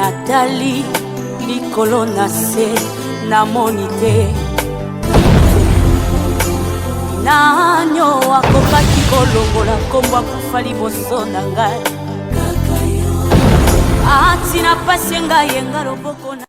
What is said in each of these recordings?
Nathalie likolo na se namoni te nanyo akokaki kolongola kombo akufa liboso na ngai atina pasi ngai yenga loboko na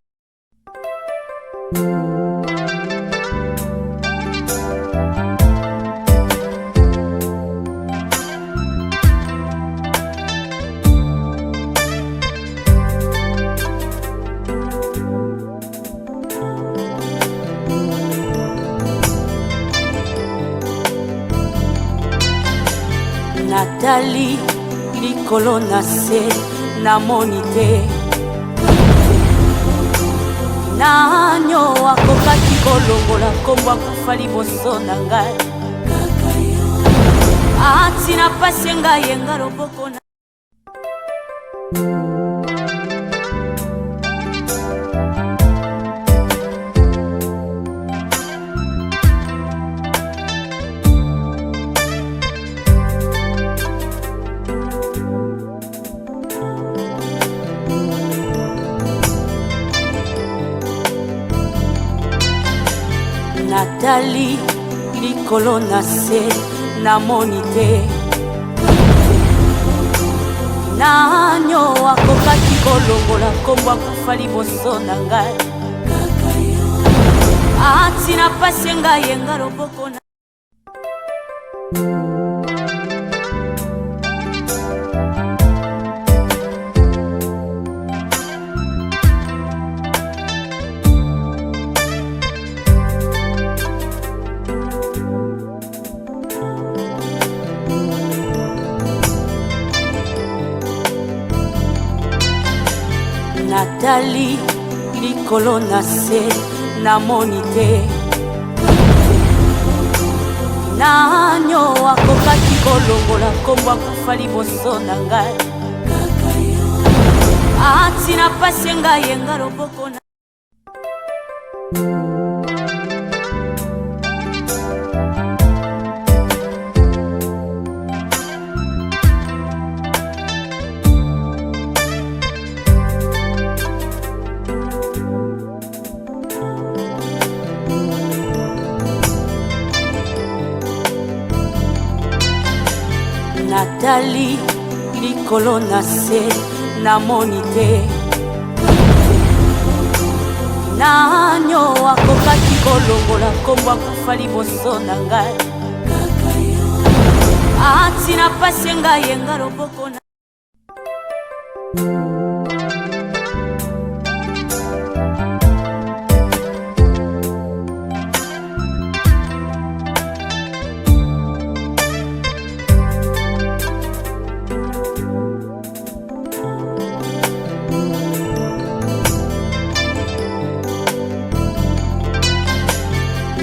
Nathalie likolo na se namoni te nanyo akokaki kolongola kombo akufa liboso na ngai atina pasi ngai yenga loboko na Nathalie likolo na se namoni te nanyo akokaki kolongola kombo akufa liboso na ngai atina pasi ngai yenga loboko na Nathalie likolo na se namoni te nanyo akokaki kolongola kombo akufa liboso na ngai atina pasi ngai yenga loboko na Nathalie likolo na se namoni te nanyo akokaki kolongola kombo akufa liboso na ngai atina pasi ngai yenga loboko na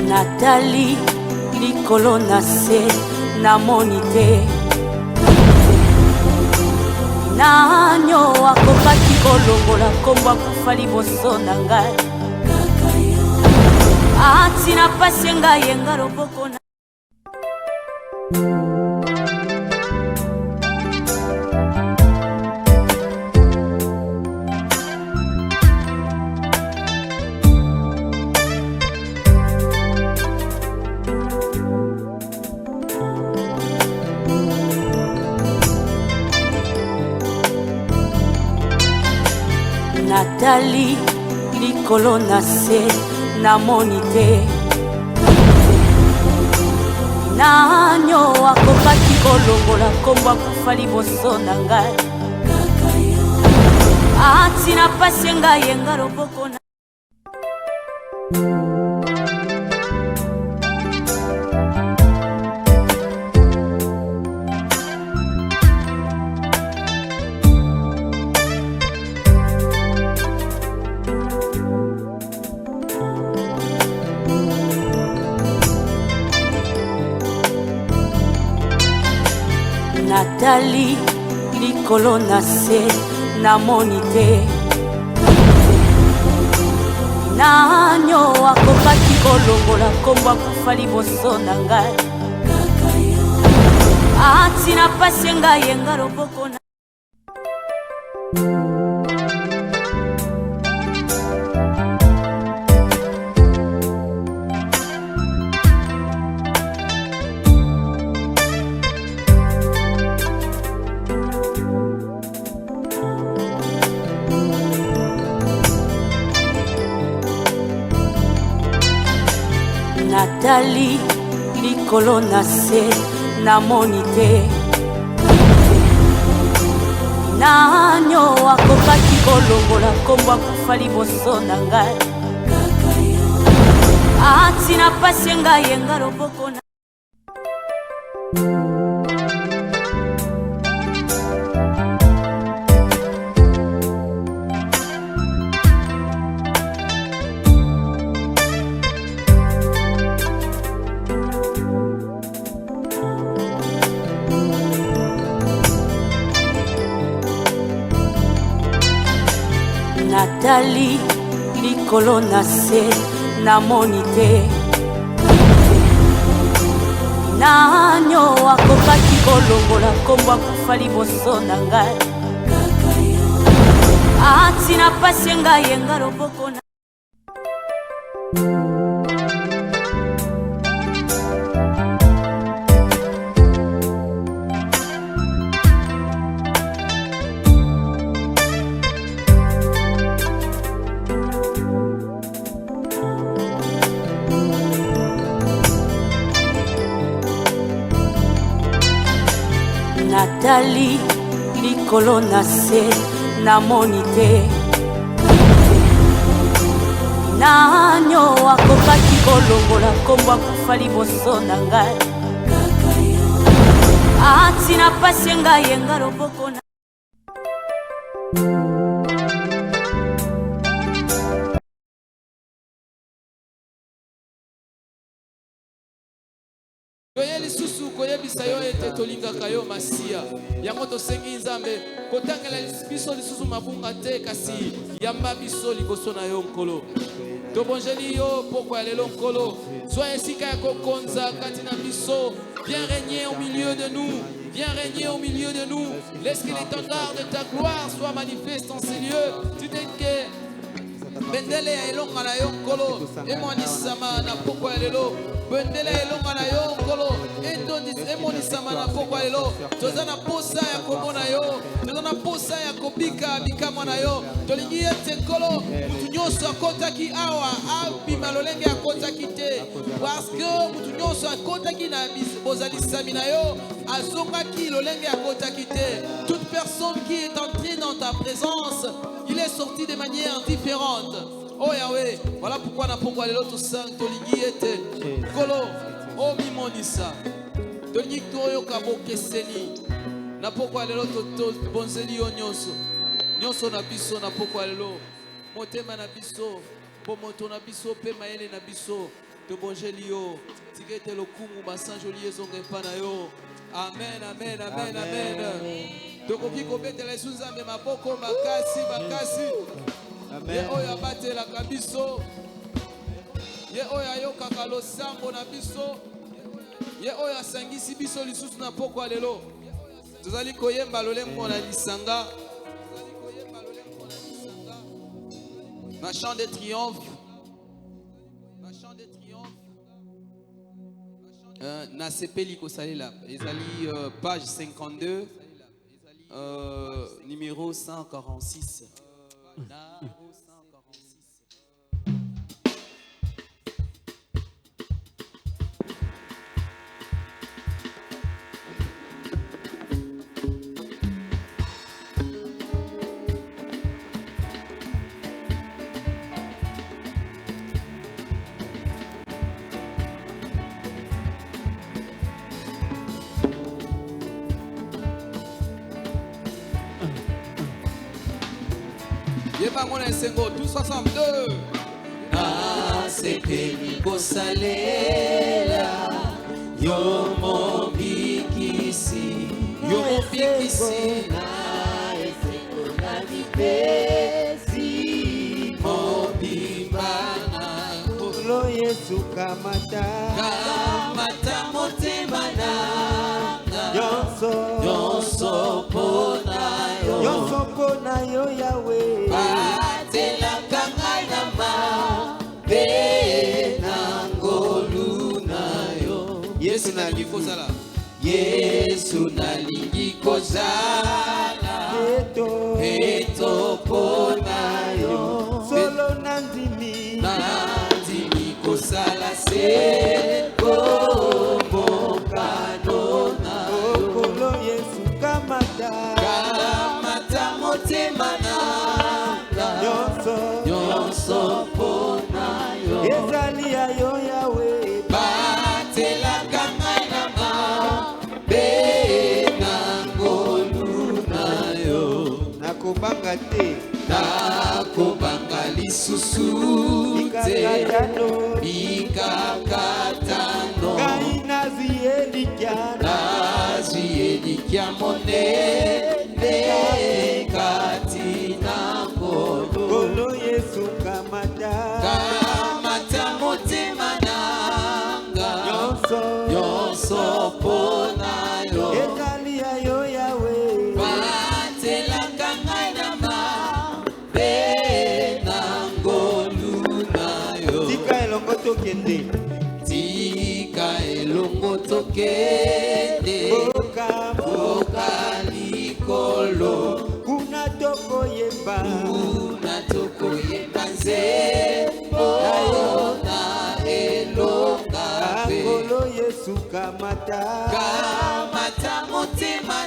Nathalie likolo na se namoni te nanyo akokaki kolongola kombo akufa liboso na ngai atina pasi ngai yenga loboko na Nathalie likolo na se namoni te nanyo akokaki kolongola kombo akufa liboso na ngai atina pasi ngai yenga loboko na Nathalie likolo na se namoni te nanyo akokaki kolongola kombo akufa liboso na ngai atina pasi ngai yenga loboko na Nathalie likolo na se namoni te nanyo akokaki kolongola kombo akufa liboso na ngai atina pasi ngai yenga loboko na Nathalie likolo na se namoni te nanyo akokaki kolongola kombo akufa liboso na ngai atina pasi ngai yenga loboko na Nathalie likolo na se namoni te nanyo akokaki kolongola kombo akufa liboso na ngai atina pasi ngai yenga loboko na Koyeli susu koyebisa yo ete tolingaka yo masia yango tosengi nzambe kotangela biso lisusu mabunga te kasi yamba biso liboso na yo nkolo tobonjeli yo pokwa lelo nkolo sois esika ya kokonza kati na biso viens régner au milieu de nous viens régner au milieu de nous laisse que l'étendard de ta gloire soit manifeste en ces lieux tu t'es que bendele ya elonga na yo nkolo emonisama na pokwa lelo bendele ya elonga na yo nkolo emonisama na pokwa lelo toza na posa ya komona yo toza na posa ya kobika bikamwa na yo tolingi ete nkolo mutu nyonso akotaki awa abima lolenge akotaki te parce que mutu nyonso akotaki na bozalisami na yo azongaki lolenge akotaki te toute personne qui est entrée dans ta présence il est sorti de manière différente. Oh Yahweh, voilà pourquoi na pokwa lelo to sang tolingi ete kolo o mimonisa tolingi toyo kabokeseni na pokwa lelo to bonzeli yo nyonso na biso na pokwa lelo motema na biso pomoto na biso pe mayele na biso to bonjeli yo tikete lokumu basanjoli ezonga epa na yo amen amen amen amen tokoki kobetela Yesu nzambe maboko makasi ye oyo abatelaka biso ye oyo ayokaka losambo na biso ye oyo asangisi biso lisusu na pokwa lelo tozali koyemba lolembo na lisanga na chant de triomphe na sepeli kosalela ezali page 52 numéro 146 tous ensemble, 2 Nasepeli kosalela yo mobikisi yo na eseko na lipesi mobimba na Lo Yesu kamata motema nanga Yonso pona yo Yahweh batelaka ngai na mabe na ngolu na yo Yesu nalingi kozala eto pona yo Solo nandimi kosala se komokano na Lo Yesu kamata motema nanga nyonso pona yo Ezali ya yo Yahweh batelaka ngai na mabe na ngolu na yo nakobanga te nakobanga lisusu te bikakatano ngai nazwi elikya monene kati na Kolo Yesu kamata motema nanga nyonso pona yo Ezali ya yo Yahweh batelaka ngai na mabe na ngolu na yo tika elongo tokende boka likolo kuna tokoyemba nzembo na elonga Kolo Yesu kamata motema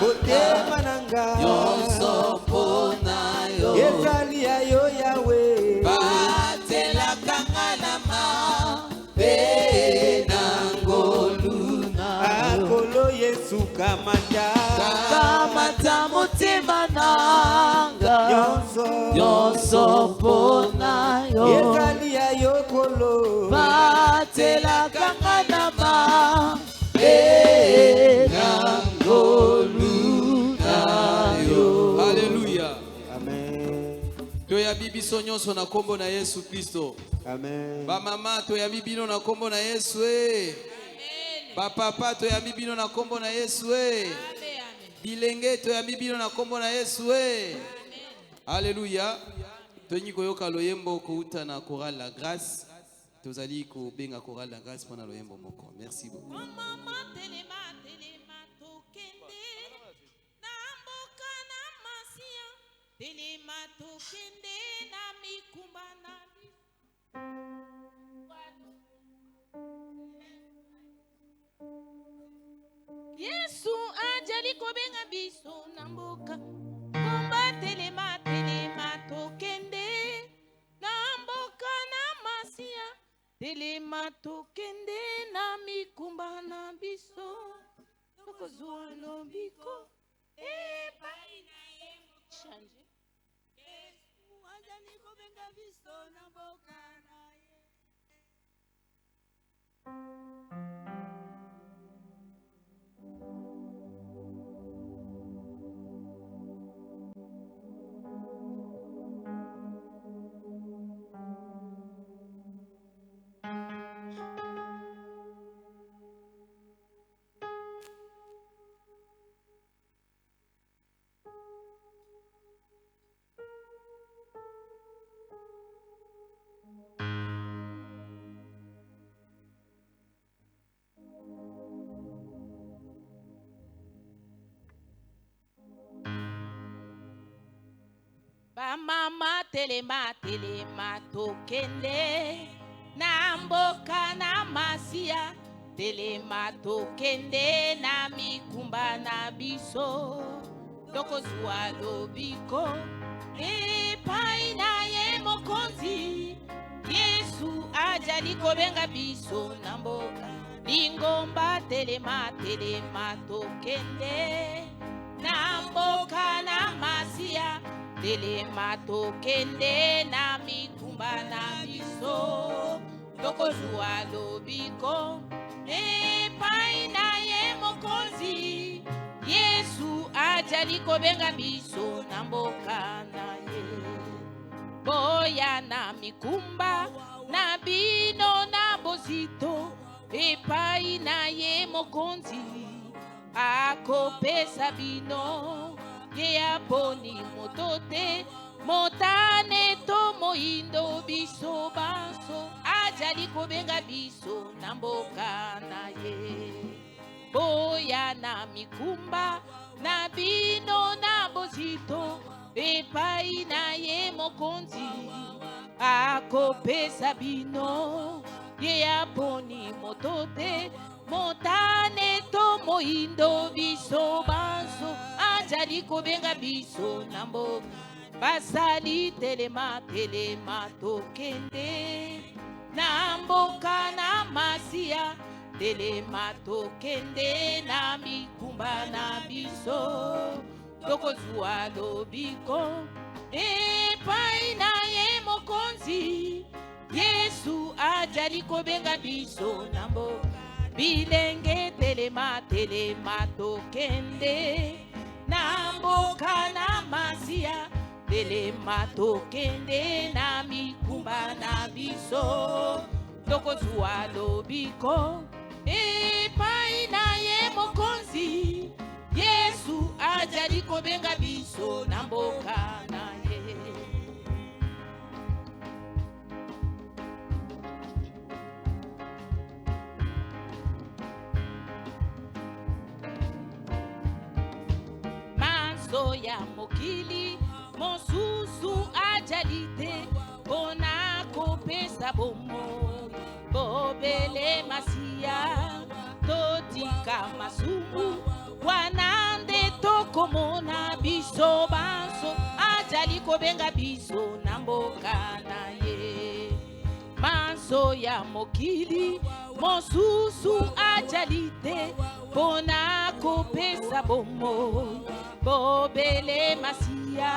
motema nanga nyonso pona yo Ezali ya yo Yahweh batelaka ngai na mabe na ngolu na Kolo Yesu kamata motema nanga nyonso pona yo Ezali ya yo Kolo batelaka ngai na mabe na ngolu na yo Alléluia. Amen Toyabi biso nyonso na kombo na Yesu Kristo. Amen Ba mama toyabi bino na kombo na Yesu eh. Ba papa toyabi bino na kombo na Yesu eh. Bilenge toyabi bino na kombo na Yesu eh. Alléluia. Toni koyoka loyembo kouta na chorale la grâce. Tozali ko benga chorale la grâce pona loyembo moko. Merci beaucoup. Telema tokende na mikumba na Yesu ajali kobenga biso na mboka komba telema tokende na mboka na masia telema tokende na mikumba na biso tokozwa lobiko epai na ye chanje Yesu ajali kobenga biso na mboka na ye Mama telema tokende na mboka na masia telema tokende na mikumba na biso tokozwa lobiko epai na ye mokonzi Yesu ajali kobenga biso na mboka lingomba telema tokende na mboka na masia telema tokende na mikumba na biso tokozwa lobiko epai na ye mokonzi Yesu ajali kobenga biso na mboka na ye. Boya na mikumba na bino na bozito epai na ye mokonzi akopesa bino ye aponi moto te motane to moindo biso banso ajali kobenga biso na mboka na ye. Boya na mikumba na bino na bozito epai na ye mokonzi akopesa bino ye aponi moto te motane to moindo biso banso ajali kobenga biso na mboka. Basali telema telema tokende na mboka na masia telema tokende na mikumba na biso tokozwa lobiko epai na ye mokonzi Yesu ajali kobenga biso na mboka. Bilenge telema telema tokende na mboka na masia telema tokende na mikumba na biso tokozwa lobiko epai na ye mokonzi Yesu ajali kobenga biso na mboka na ye. Manso ya mokili mosusu ajalite bona kopesa bomo bobele masia totika masumu wanande tokomona biso banso ajali kobenga biso na mboka na ye. Manso ya mokili mosusu ajalite bona kopesa bomo bobele masia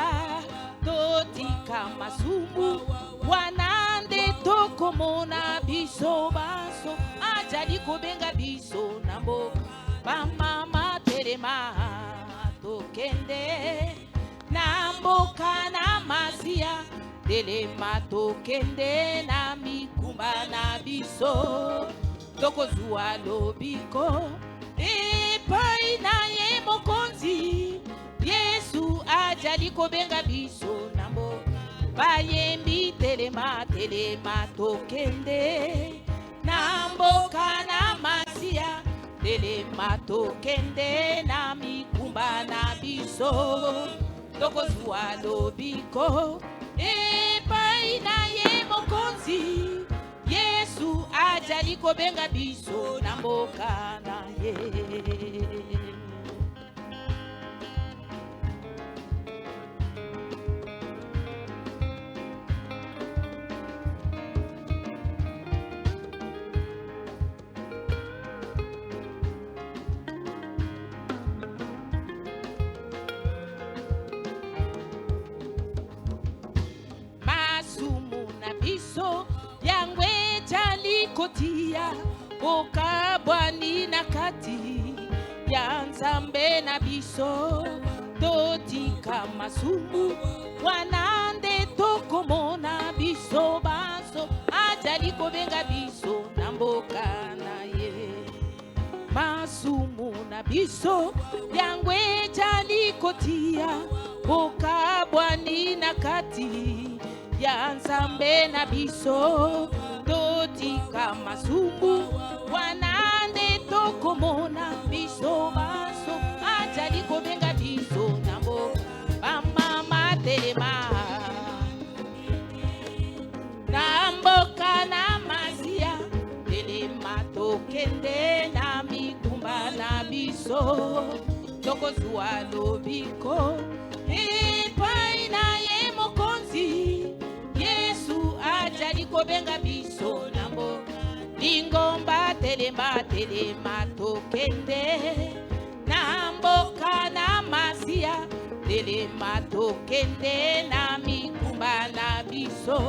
totika masumu wanande tokomona biso banso ajali kobenga biso na mboka. Bamama telema tokende na mboka na masia telema tokende na mikumba na biso tokozwa lobiko epai na ye mokonzi Yesu ajali kobenga biso na mboka. Bayembi telema telema tokende na mboka na masia telema tokende na mikumba na biso tokozwa lobiko epai na ye mokonzi Yesu ajali kobenga biso na mboka na ye. Masumu na biso yangwe jali kotia okabwani na kati ya nzambe na biso totika masumu wanande tokomona biso banso ajali kobenga biso na mboka na ye. Masumu na biso yangwe jali kotia okabwani na kati ya nzambe na biso totika masumu wanande tokomona biso baso ajali kobenga biso na mboka. Bamama telema na mboka na masia telema tokende na mikumba na biso tokozwa lobiko epai na ye mokonzi Yesu ajali kobenga biso na mboka. Lingomba telema telema tokende na mboka na masia telema tokende na mikumba na biso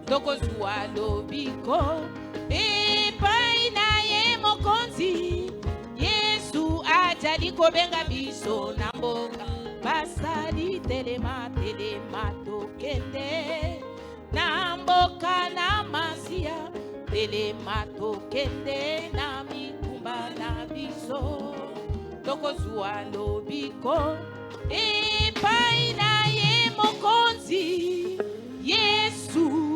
tokozwa lobiko epai na ye mokonzi Yesu ajali kobenga biso na mboka. telema tokende na mikumba na biso tokozwa lobiko epai na ye mokonzi Yesu.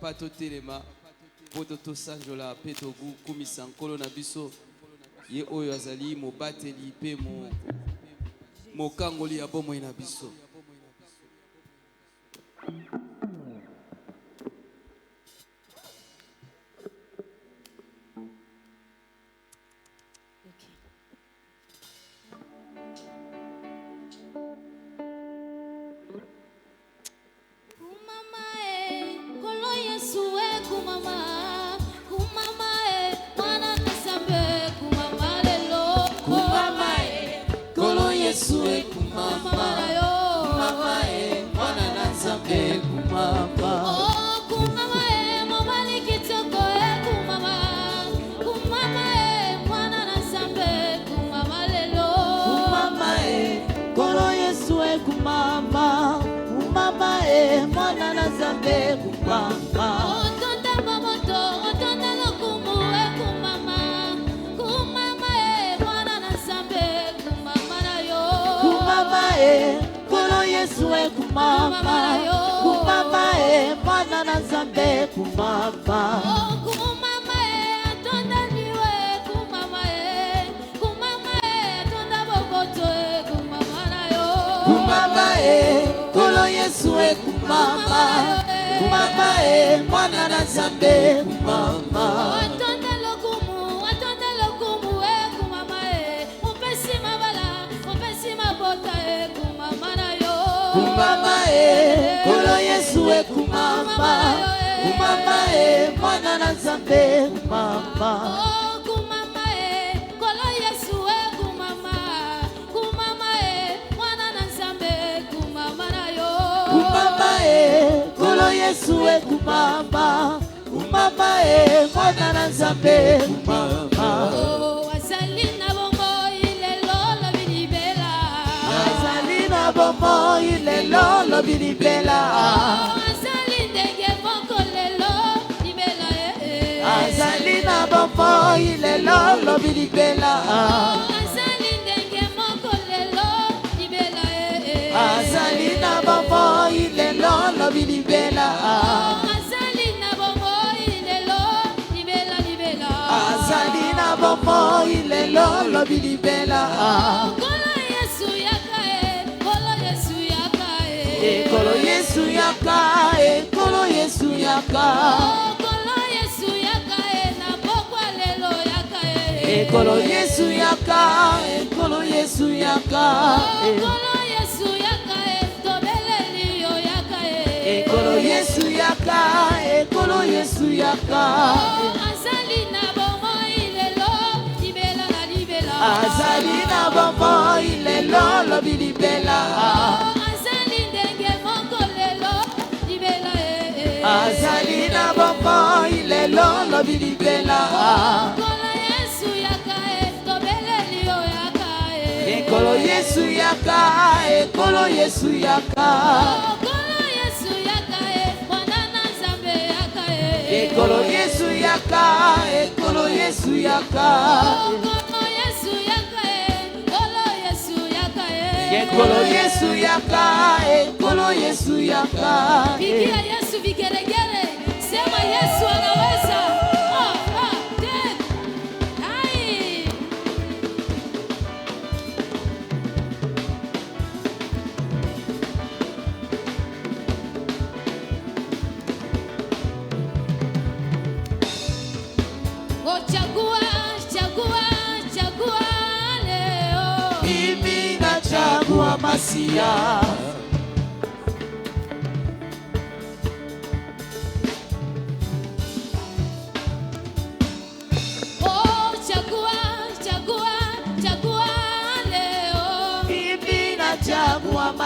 Papa totelema poto tosanjola pe tokumisa nkolo na biso ye oyo azali mobateli pe mokangoli ya bomoi na biso.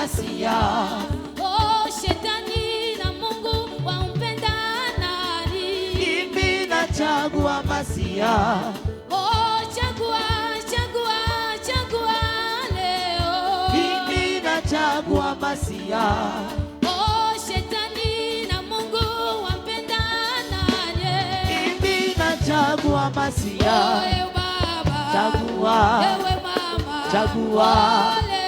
Masia. Oh, shetani na Mungu wampenda nani? Mimi nachagua Masia. Oh, chagua, chagua, chagua leo. Mimi nachagua Masia. Oh, shetani na Mungu wampenda nani? Mimi nachagua Masia. Oh, ewe baba, Chagua. ewe mama, Chagua. oh, leo.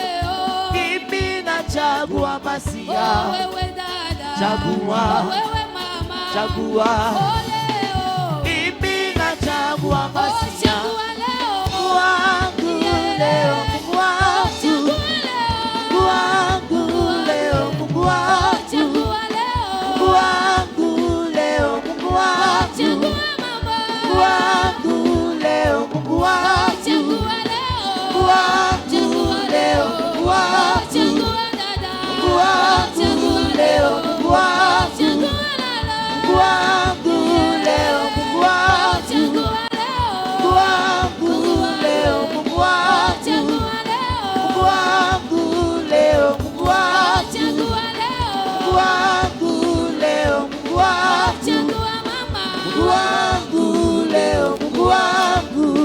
Mimi nachagua Masia. Oh, wewe dada, Chagua. oh, wewe mama, Chagua. oh, leo. Mimi nachagua Oh, Masia. chagua leo. Mungu wangu leo, Mungu wangu. Mungu wangu leo, Mungu wangu. Mungu wangu leo, Mungu wangu. Mungu wangu leo, Mungu wangu. Mungu wangu leo, Mungu wangu. Mungu wangu leo, Mungu wangu. Mungu wangu leo, Mungu wangu. Mungu wangu leo, Mungu wangu. Mungu wangu leo, Mungu wangu. Mungu wangu leo, Mungu wangu. Mungu wangu leo, Mungu wangu.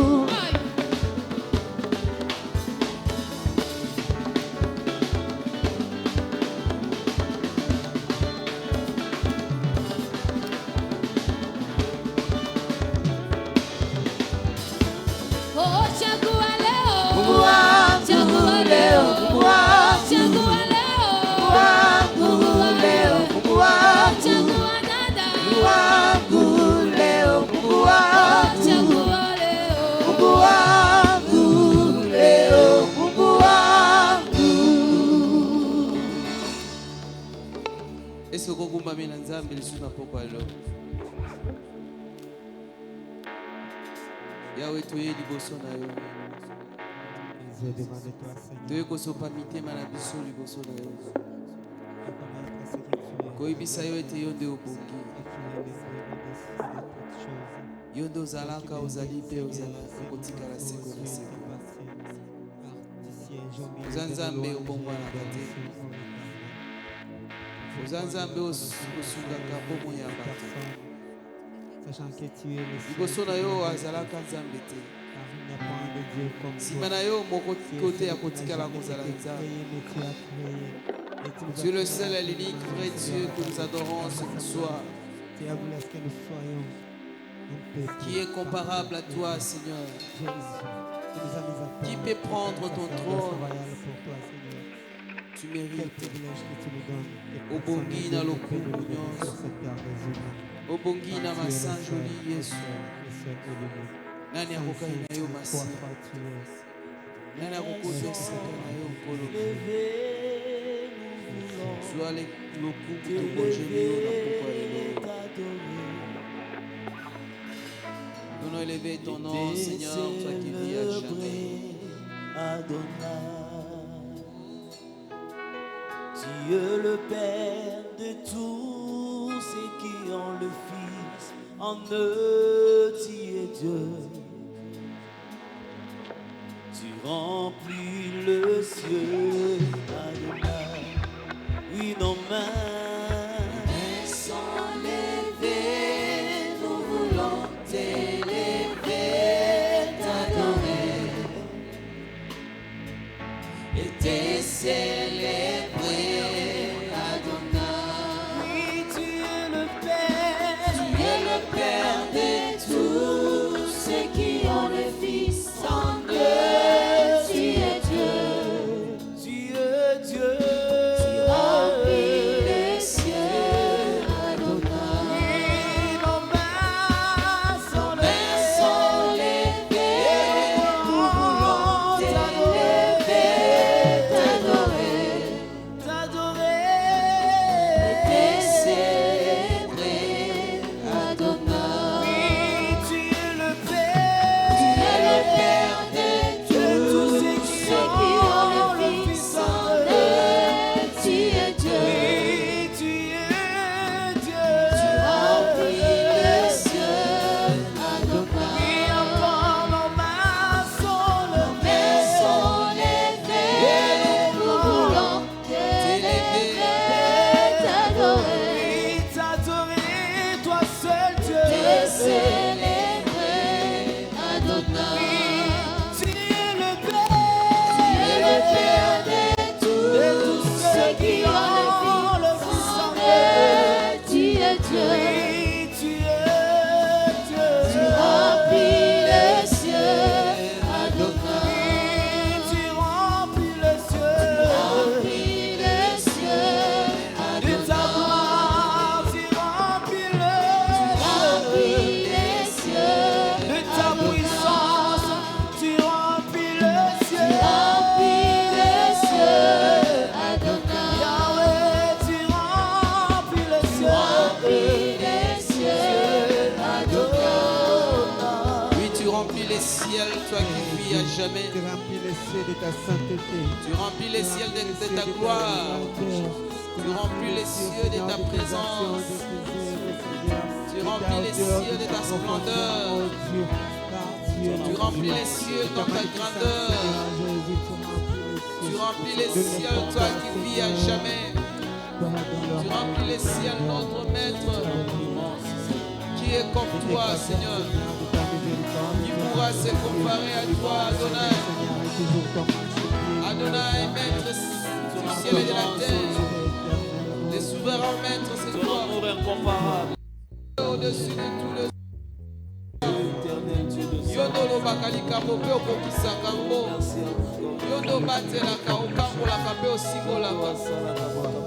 Oh, chagua leo. Mungu wangu Chagua leo, Mungu wangu. Chagua leo. Mungu wangu leo, Mungu wangu. Chagua dada. Mungu wangu leo, Mungu wangu. Chagua leo. Mungu wangu leo, Mungu wangu. Est-ce que okogumba mina nzambe lisusu na poko ya lelo? Yawe toye liboso na yo. Toye kosopa mitema na biso liboso na yo. Koyebisa yo ete yo nde obongi. Yo nde ozalaka, ozali mpe ozalaka kotikala seko na seko. Oza nzambe obongwanaka te. Oza nzambe osungaka bomoi ya bato. Liboso na yo azalaka nzambe te. Nsima na yo moko kote ya kotikala kozala nzambe. Tu es le seul et l'unique vrai Dieu que nous adorons ce soir, qui est comparable à toi, Seigneur, qui peut prendre ton trône. Tu mérites. Obongi na lokumu nyonso, obongi na masanjoli Yesu. Nani akokai na yo Masia? Nani akokozesaka na yo Nkolo? Sois le lokumu tobojeli yo na pokwa lelo. Nous allons élever ton nom, Seigneur, toi qui vis à jamais. Dieu le Père de tous ceux qui ont le Fils, en eux tu es Dieu. Tu remplis le ciel, Adonai. Oui, nos mains sont levées, nous voulons t'élever, t'adorer et te célébrer. Tu les ciels, toi qui vis à jamais. Tu remplis les cieux de ta sainteté. Tu remplis les ciels de ta gloire. Tu remplis les cieux de ta présence. Tu remplis les cieux de ta splendeur. Tu remplis les cieux dans ta grandeur. Tu remplis les cieux, toi qui vis à jamais. Tu remplis les cieux, notre maître. Qui est comme toi, Seigneur? Qui pourra se comparer à toi, Adonai? Adonai, maître du ciel et de la terre. Les souverains maîtres, c'est toi. Au-dessus de tout le Yodo bakalika bope okokisaka ngo. Yodo batelaka okambolaka mpe osimbolaka.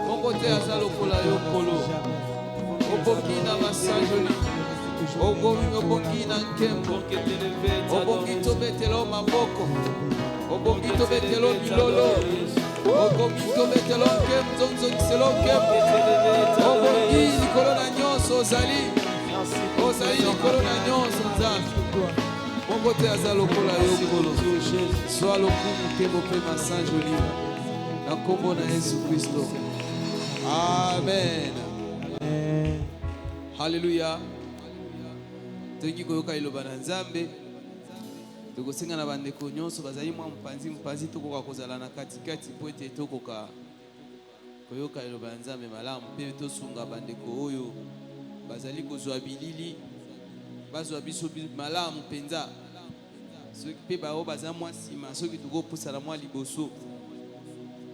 Bongo te aza lokola yo nkolo. Obongi na masajoli. Obongi na nkembo. Obongi tobetelo maboko. Obongi tobetelo bilolo. Obongi tobetelo nkembo nzongiselo nkembo. Obongi likolo na nyonso ozali. Ozali likolo na nyonso nzambe. Bongo te aza lokola yo nkolo. Sois lokumu nkembo mpe masajoli. Na kombo na Yesu Kristo. Amen. Hallelujah. Toki koyoka liloba na Nzambe. Tokosenga na bandeko nyonso bazali mwa mpanzi tokoka kozala na katikati po ete tokoka koyoka liloba na Nzambe malamu mpe tosunga bandeko oyo bazali kozwa bilili bazwa biso malamu mpenza. Soki mpe bao baza mwa nsima soki tokopusana mwa liboso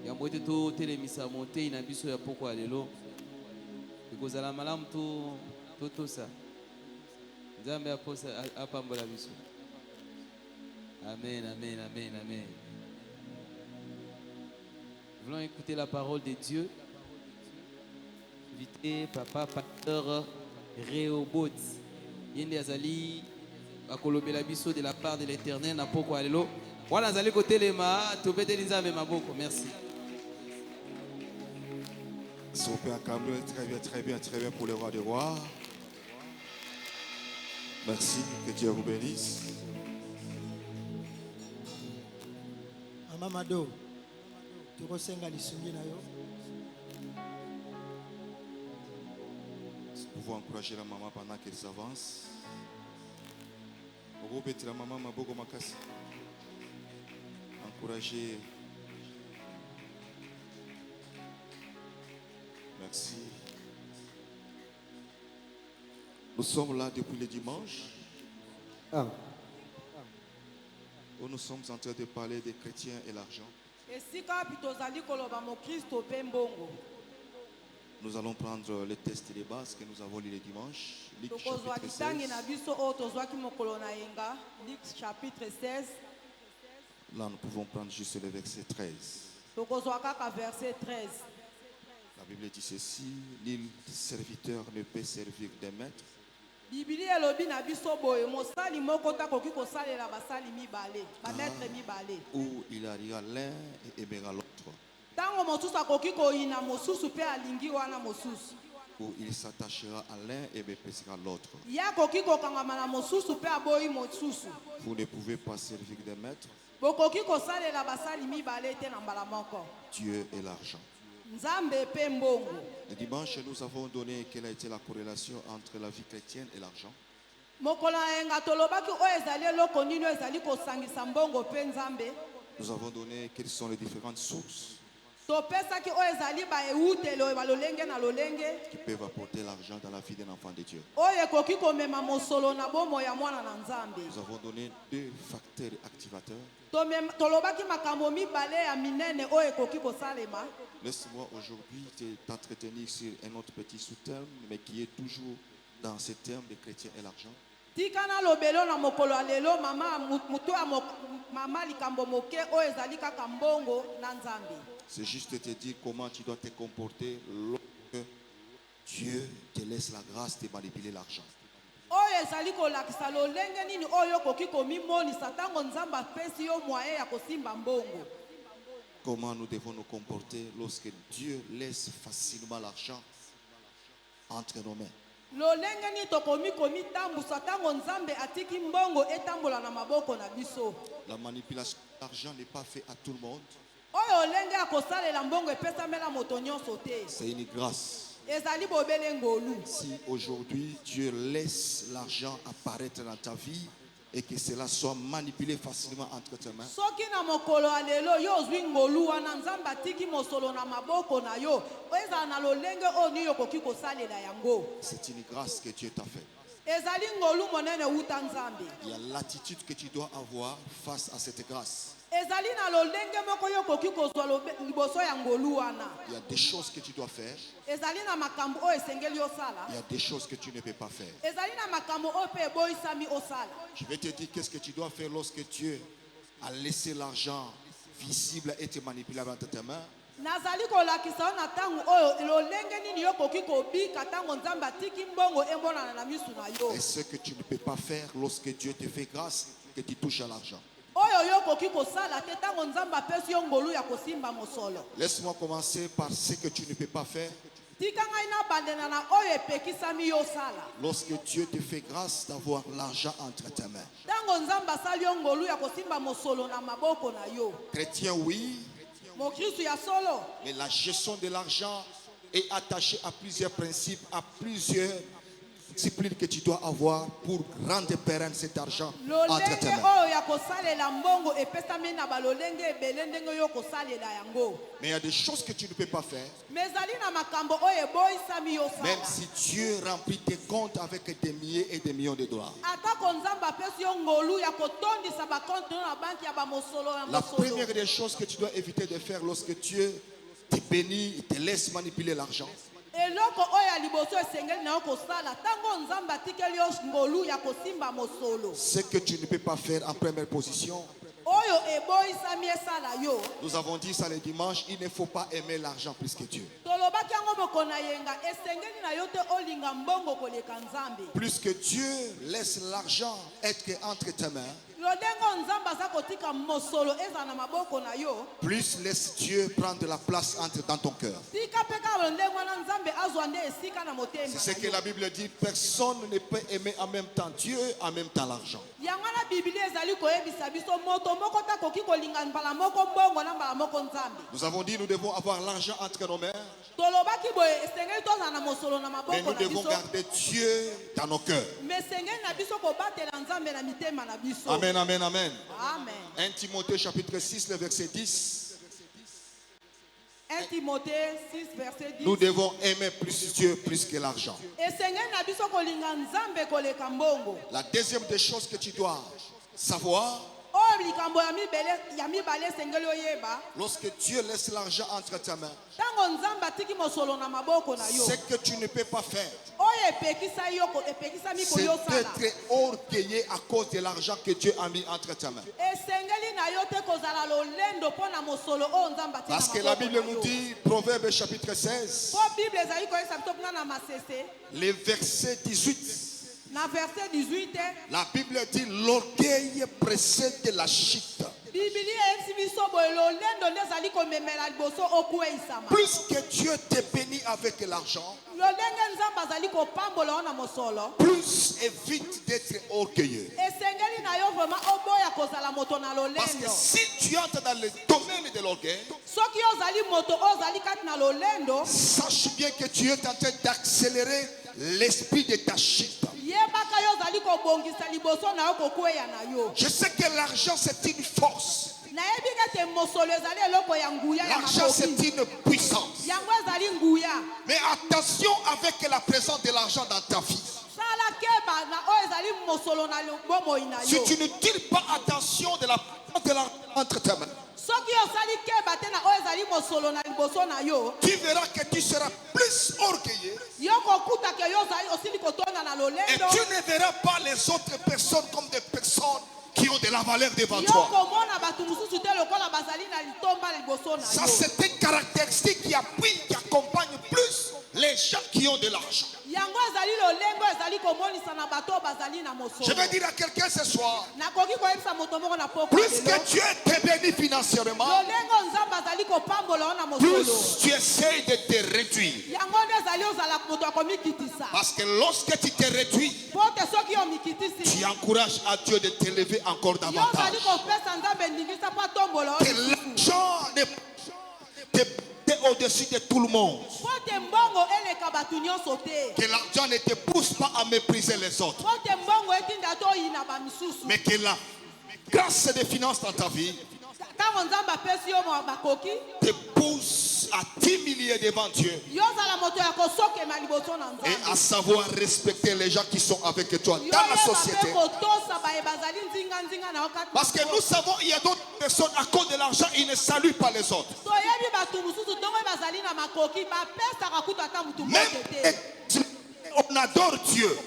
yango ete totelemisa motei na biso ya poko ya lelo ekozala malamu totosa. Nzambe apambola biso. Amen, amen, amen, amen. Nous voulons écouter la parole de Dieu. Invité papa pasteur Rehoboth. Yende azali akolobela biso de la part de l'Éternel na poko alelo. Wana azali kotelema tobeteli Nzambe maboko. Merci. Son Père Camelot, très bien pour le roi des rois. Merci, que Dieu vous bénisse. Amamado, tu resenga lisungi na yo. Nous pouvons encourager la maman pendant qu'elle s'avance. Robert, la maman Maboko Makasi. Encourager. Merci. Nous sommes là depuis le dimanche. Où nous sommes en train de parler des chrétiens et l'argent. Nous allons prendre les tests de base que nous avons lu le dimanche. Luc chapitre 16. Là, nous pouvons prendre juste le verset 13. La Bible dit ceci: nul serviteur ne peut servir des maîtres. Ou il arrivera l'un et aimera l'autre. Ou il s'attachera à l'un et méprisera l'autre. Vous ne pouvez pas servir des maîtres. Dieu et l'argent. Le dimanche, nous avons donné quelle a été la corrélation entre la vie chrétienne et l'argent. Nous avons donné quelles sont les différentes sources qui peuvent apporter l'argent dans la vie d'un enfant de Dieu. Nous avons donné deux facteurs activateurs. Laisse-moi aujourd'hui t'entretenir sur un autre petit sous-terme, mais qui est toujours dans ce terme de chrétien et l'argent. C'est juste te dire comment tu dois te comporter lorsque Dieu te laisse la grâce de manipuler l'argent. Comment nous devons nous comporter lorsque Dieu laisse facilement l'argent entre nos mains. lolenge ni tokomi komi tambusa tango nzambe atiki mbongo etambola na maboko na biso. La manipulation de l'argent n'est pas faite à tout le monde. Oyo lenge akosalela mbongo epesamela moto nyonso te. C'est une grâce. Ezali bobele ngolu. Si aujourd'hui Dieu laisse l'argent apparaître dans ta vie et que cela soit manipulé facilement entre tes mains, Soki na mokolo alelo yo ozwi ngolu wana nzambe atiki mosolo na maboko na yo, ezala na lolenge oni yokoki kosalela yango. c'est une grâce que Dieu t'a faite. Ezali ngolu monene uta nzambe. Il y a l'attitude que tu dois avoir face à cette grâce. Ezali na lolenge moko yokoki kozwa liboso ya ngolu wana. Il y a des choses que tu dois faire. Ezali na makambo oyo esengeli osala. Il y a des choses que tu ne peux pas faire. Ezali na makambo oyo pe eboyisami osala. Je vais te dire qu'est-ce que tu dois faire lorsque Dieu a laissé l'argent visible et manipulable entre tes mains. Nazali kolakisa yo na tango oyo lolenge nini yokoki kobika tango nzambe atiki mbongo emonana na misu na yo. Et ce que tu ne peux pas faire lorsque Dieu te fait grâce, que tu touches à l'argent. Oyo yokoki kosala te tango nzambe apesi yo ngolu ya kosimba mosolo. Laisse-moi commencer par ce que tu ne peux pas faire. Tika ngai na bandena na oyo epekisami yo sala. Lorsque Dieu te fait grâce d'avoir l'argent entre tes mains. Tango nzambe asali yo ngolu ya kosimba mosolo na maboko na yo. Chrétien, oui, Mokristu ya solo. mais la gestion de l'argent est attachée à plusieurs principes, à plusieurs disciplines que tu dois avoir pour rendre pérenne cet argent entre tes Lolenge mains. oyo ya kosalela mbongo epesami na balolenge ebele ndenge yo kosalela yango. Mais il y a des choses que tu ne peux pas faire. Mezali na makambo oyo eboyisami yo Même sala. si Dieu remplit tes comptes avec des milliers et des millions de dollars. Atako nzambe apesi yo ngolu ya kotondisa bakonte na banki ya bamosolo ya La mosolo. première des choses que tu dois éviter de faire lorsque Dieu te bénit, il te laisse manipuler l'argent, Eloko oyo ya liboso esengeli na yo kosala tango nzambe atikeli yo ngolu ya kosimba mosolo. ce que tu ne peux pas faire en première position. Oyo eboyisami esala yo. Nous avons dit ça le dimanche, il ne faut pas aimer l'argent plus que Dieu. Tolobaki yango mokona yenga esengeli na yo te olinga mbongo koleka nzambe. Plus que Dieu laisse l'argent être entre tes mains, Lodengo nzambe aza kotika mosolo eza na maboko na yo. plus laisse Dieu prendre la place dans ton cœur. Tika peka londengo wana nzambe azwa nde esika na motema. C'est ce que la Bible dit, personne ne peut aimer en même temps Dieu, en même temps l'argent. Yango na Biblia ezali koyebisa biso moto moko ta koki kolinga mbala moko mbongo na mbala moko nzambe. Nous avons dit, nous devons avoir l'argent entre nos mains, Tolobaki boye esengeli tozala na mosolo na mais maboko nous na devons biso. garder Dieu dans nos cœurs. Mais esengeli na biso kobatela nzambe na mitema na biso. Amen, amen, amen. Amen. 1 Timothée chapitre 6, le verset 10. 1 Timothée 6 verset 10. Nous devons aimer plus Dieu plus que l'argent. Esengeli na biso kolinga nzambe koleka mbongo. La deuxième des choses que tu dois savoir, Oyo likambo ya mibale esengeli oyeba. lorsque Dieu laisse l'argent entre tes mains, Tango nzambe atiki mosolo na maboko na yo. ce que tu ne peux pas faire, Oyo epekisami c'est koyosala. d'être orgueilleux à cause de l'argent que Dieu a mis entre tes mains. Esengeli na yo te kozala lolendo mpo na mosolo oyo nzambe atie na Parce que la maboko Bible na nous yo. dit, Proverbe chapitre 16, Po Bible ezali koyesa biso kuna na masese. le verset 18, Na verset 18, la Bible dit, l'orgueil précède la chute. Biblia eyebisi biso boye lolendo nde ezali komemela liboso okweisama. Plus que Dieu te bénit avec l'argent, Lolenge nzambe azali kopambola yo na mosolo. plus évite d'être orgueilleux. Esengeli na yo vraiment oboya kozala moto na Parce que lolendo. si tu entres dans le domaine de l'orgueil, Soki ozali moto oyo ozali kati na lolendo, sache bien que tu es en train d'accélérer l'esprit de ta chute. yebaka yo ozali kobongisa liboso na yo kokweya na yo. Je sais que l'argent c'est une force. Nayebi kete mosolo ezali eloko ya nguya ya L'argent c'est makoki. une puissance. Yango ezali nguya. Mais attention avec la présence de l'argent dans ta vie. Sala keba na oyo ezali mosolo na bomoi na Si yo. tu ne tires pas attention de la présence de l'argent entre tes mains, Soki osali keba te na oyo ezali mosolo na liboso na yo, tu verras que tu seras plus orgueilleux yo kokuta ke yo ozali osili kotonda na et lolendo. tu ne verras pas les autres personnes comme des personnes qui ont de la valeur devant Yo toi. komona bato mosusu te lokola bazali na litomba na liboso na Ça, yo. c'est une caractéristique qui appuie, qui accompagne plus les gens qui ont de l'argent. yango ezali lolengo ezali komonisa na bato bazali na mosolo. Je vais dire à quelqu'un ce soir, nakoki koyebisa moto moko na poko plus que Dieu te bénit financièrement, lolengo nzambe azali kopambola yo na mosolo plus tu essaies de te réduire. yango nde ezali ozala moto akomikitisa Parce que lorsque tu te réduis, po te soki omikitisi tu encourages à Dieu de t'élever encore yo davantage. ozali kopesa nzambe ndingisa po atombola Que yo l'argent ne te au-dessus de tout le monde. po te mbongo eleka bato nyonso te Que l'argent ne te pousse pas à mépriser les autres. po te mbongo etinda to oyina bamisusu Mais que la grâce des finances dans ta vie ntango nzambe apesi yo bakoki te pousse à t'humilier devant Dieu yo ozala moto ya kosokema liboso na et nzambe à savoir respecter les gens qui sont avec toi yo dans la yeba société. mpe kotosa baye bazali nzinga na yo kati Parce que nous savons il y a d'autres personnes à cause de l'argent, ils ne saluent pas les autres. toyebi bato mosusu ntongo bazali na makoki bapesaka kutu ata motu Même moke te on adore Dieu.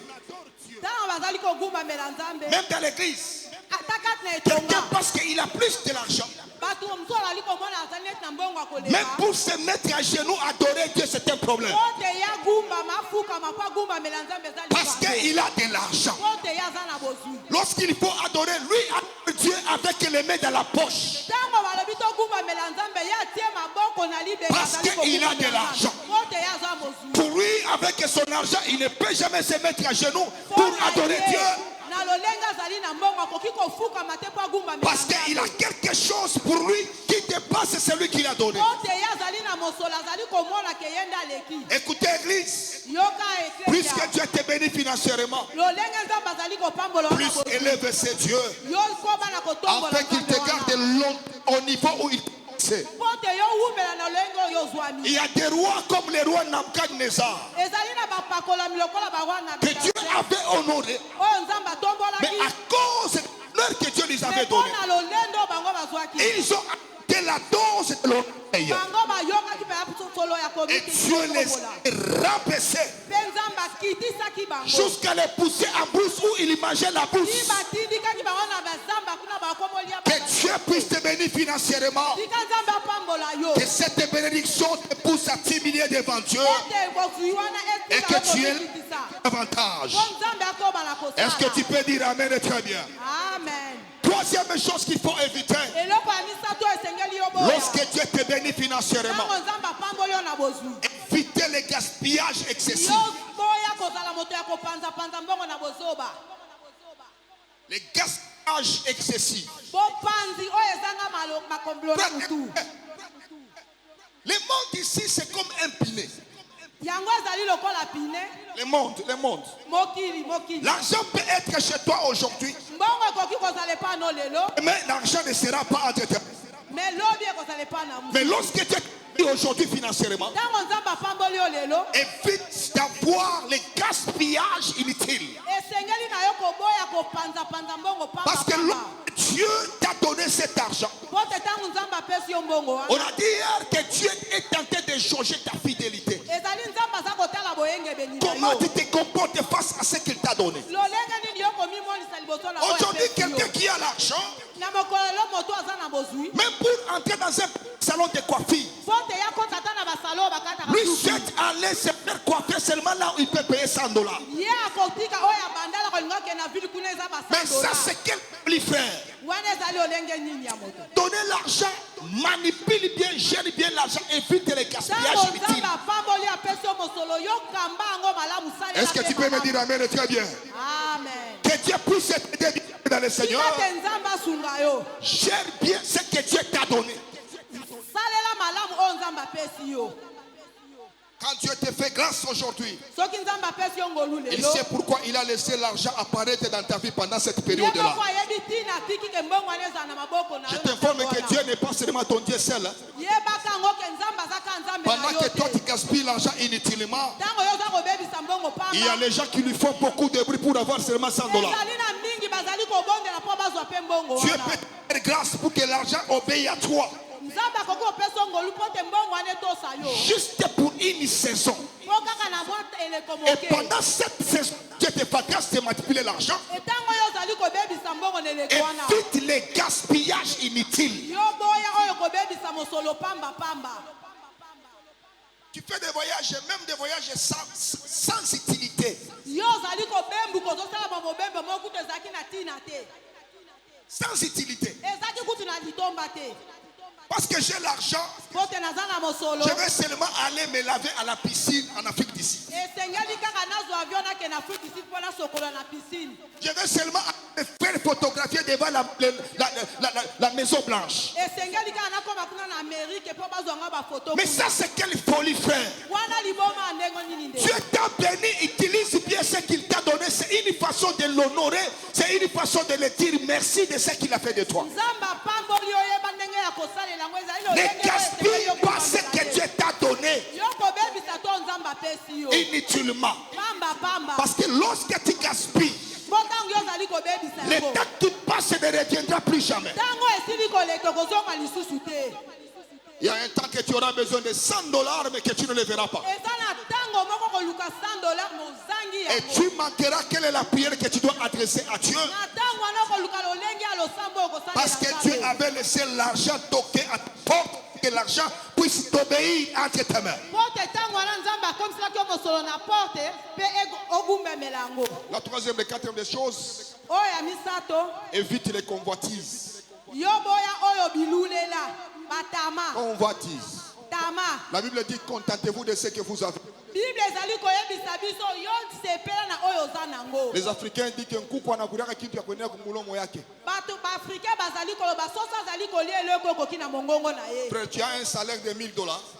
ntango bazali kogumbamela nzambe Même dans l'église. ata kati na Quelqu'un etonga parce qu'il a plus de l'argent. bato mosusu bazali komona azali neti na mbongo ya Même kolela pour se mettre à genoux, adorer Dieu, c'est un problème. po te ya gumbama afukama po agumbamela nzambe eza Parce qu'il a de l'argent. po te ya aza na bozwi Lorsqu'il faut adorer, lui adore Dieu avec les mains dans la poche. ntango balobi togumbamela nzambe ye atie maboko na libeka Parce azali qu'il a de kogumbamela l'argent. nzambe. po te ya aza bozwi Pour lui, avec son argent, il ne peut jamais se mettre à genoux pour adorer Dieu. na lolenge azali na mbongo akoki kofukama te po agumbamela Parce qu'il a quelque chose pour lui qui dépasse celui qu'il a donné. po te ye azali na mosolo azali komona ke ye nde aleki Écoutez, Église, yoka plus eklesia que Dieu te bénit financièrement, lolenge nzambe azali kopambola yo na plus bozwi. élève ses dieux, yo koba na kotombola afin qu'il te nzambe garde wana. long au niveau où il c'est. po te yo wumbela na lolenge oyo ozwami Il y a des rois comme les rois Nabucodonosor ezali na bapakolami lokola barwa na que Dieu avait honoré, oyo nzambe mais atombolaki à cause de l'honneur que Dieu les avait mais mpo donné, na lolendo oyo bango bazwaki ils ont accepté la dose de l'oreille. bango bayokaki mpe solo ya Et Dieu les rabaissait mpe nzambe akitisaki bango jusqu'à les pousser en brousse où ils mangeaient la ti brousse. batindikaki bango na bazamba kuna bakomolia Que Dieu puisse te bénir financièrement. tika nzambe apambola yo Que cette bénédiction te pousse à t'humilier devant Dieu po te bozwi wana et etika que tu yo aies komikitisa davantage. po nzambe akobala Est-ce que tu kosala peux dire Amen très bien? amen Troisième chose qu'il faut éviter, eloko ya misato esengeli yo boya lorsque Dieu te bénit financièrement, ntango nzambe apamboli yo na bozwi éviter le gaspillage excessif. yo boya kozala moto ya kopanzapanza mbongo na bozoba Le gaspillage excessif. bopanzi oyo ezanga makombelo na mutu Le monde ici, c'est comme un pinet. yango ezali lokola pine Le monde. mokili L'argent peut être chez toi aujourd'hui, mbongo ekoki kozala epa no lelo mais l'argent ne sera pas entre tes mains. me lobi ekozala epa na Mais mutu lorsque tu es aujourd'hui financièrement, ntango nzambe apamboli yo lelo évite d'avoir le gaspillage inutile. esengeli na yo koboya kopanzapanza mbongo Parce que pamba Dieu t'a donné cet argent. po te ntango nzambe apesi yo mbongo On wana a dit hier que Dieu est tenté de changer ta fidélité. ezali nzambe aza kotala boyengebeni na Comment yo tu te comportes face à ce qu'il t'a donné? lolenge nini yo komimonisa liboso na oyo Aujourd'hui, apesi yo. quelqu'un qui a l'argent, na mokolo lelo moto aza na bozwi même pour entrer dans un salon de coiffure, po te ya kota ata na basalo oyo bakataka lui suki. souhaite aller se faire coiffer seulement là où il peut payer $100. ye akotika oyo abandala kolinga okende na vile kuna eza Mais ça, basandola c'est quel lui faire? wana ezali olenge nini ya moto Donner l'argent, manipule bien, gère bien l'argent, évite les gaspillages ntango inutiles. nzambe apamboli apesi yo mosolo yo kamba yango malamu Est-ce que tu peux me dire Amen très bien? amen Que Dieu puisse t'aider dans le Seigneur. tika te nzambe asunga yo Gère bien ce que Dieu t'a donné. salela malamu oyo nzambe apesi yo Quand Dieu te fait grâce aujourd'hui, soki nzambe apesi yo ngolu il lelo sait pourquoi il a laissé l'argent apparaître dans ta vie pendant cette ye période-là. moko ayebi ntina atiki ke mbongo wana ezala na maboko na Je yo t'informe na que ntango Dieu wana. n'est pas seulement ton Dieu seul. Hein. yebaka yango ke nzambe aza ka nzambe na Pendant yo que toi tu te gaspilles l'argent inutilement, ntango yo oza kobebisa mbongo il y a pamba les gens qui lui font beaucoup de bruit pour avoir seulement $100. ezali na mingi bazali kobondela mpo bazwa mpe mbongo Dieu wana peut te faire grâce pour que l'argent obéisse à toi. nzambe akoki kopesa yo ngolu mpo te mbongo wana etosa yo Juste pour une saison. mpo kaka na mwa eleko Et moke pendant cette saison, Dieu te fait grâce de manipuler l'argent. etango yo ozali kobebisa mbongo na eleko wana Évite les gaspillages inutiles. yo boya oyo kobebisa mosolo pamba Tu fais des voyages, même des voyages sans utilité. Yo ozali kobembu kozosala bamobembe moko kutu ezalaki na ntina te. Sans utilité. Ezalaki kutu na litomba te. Parce que j'ai l'argent, Po te naza na mosolo. je vais seulement aller me laver à la piscine en Afrique d'ici. Esengeli kaka nazwa avion nakende na Afrique ici mpona sokolo na piscine. Je vais seulement me faire photographier devant la Maison Blanche. Esengeli kaka nakoma kuna na Amérique mpo bazwanga bafoto. Mais ça, c'est quelle folie, frère. Wana liboma ndenge nini nde. Dieu t'a béni, utilise bien ce qu'il t'a donné. C'est une façon de l'honorer. C'est une façon de le dire merci de ce qu'il a fait de toi. Nzamba pamboli oyeba ndenge ya kosalela ngo ezali Ne gaspille pas ce que Dieu t'a donné yo kobebisa to nzamba pesi yo. inutilement. Pamba. Parce que lorsque tu gaspilles, Botango yo ozali kobebisa le yango. temps qui passe ne reviendra plus jamais. Tango esili koleka kozonga lisusu te. Il y a un temps que tu auras besoin de $100 mais que tu ne le verras pas. Eza na tango moko koluka $100 mozangi Et yango. tu manqueras quelle est la prière que tu dois adresser à Dieu. Na tango wana koluka lolenge ya losambo okosalela Parce que Dieu avait laissé l'argent toquer à ta porte, que l'argent puisse t'obéir entre tes mains. Porte tango wana nzamba akomiselaki yo mosolo na porte mpe ogumbemela yango. La troisième et quatrième des choses, Oyo ya misato évite les convoitises. yo boya oyo bilulela batama. Convoitises. Tama. La Bible dit contentez-vous de ce que vous avez. Bible ezali koyebisa biso yo sepela na oyo oza nango. Les Africains disent que nkuku anakuliaka kitu ya kuenea kumulomo yake. Bato baafrikain bazali koloba soso azali kolia eloko ekoki na mongongo na ye. Frère, tu as un salaire de $1000,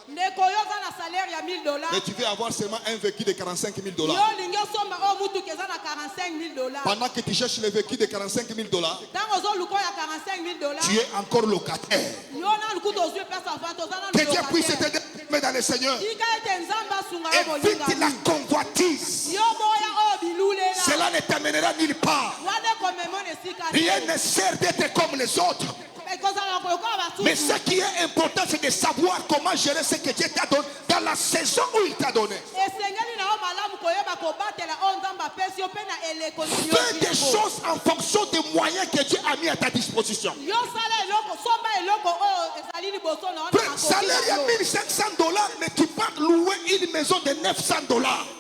Ndeko yo oza na salaire ya $1000. mais tu veux avoir seulement un véhicule de $45,000. Yo olingi osomba oyo mutuka eza na $45,000. Pendant que tu cherches le véhicule de $45,000, Ntango ozoluka oyo ya $45,000. tu es encore locataire. Yo na lukuta ozwi pesa afata oza na Que Dieu puisse locataire. t'aider dans le Seigneur. Tika ete nzambe asunga yo Évite la bolingami. convoitise. Yo boya oyo bilulela. Cela ne t'amènera nulle part. Wana ekomemona esika te. Rien ne sert d'être comme les autres. Ekozala koyoka basusu. Mais ce qui est important, c'est de savoir comment gérer ce que Dieu t'a donné dans la saison où il t'a donné. Esengeli na yo malamu koyeba kobatela oyo nzambe apesi yo mpe na eleko nini Fais des yoki yango. choses en fonction des moyens que Dieu a mis à ta disposition. Yo sala eloko somba eloko oyo ezali liboso na yo na Frère, salaire makoki na yo. à $1,500, mais tu pars louer une maison de $900.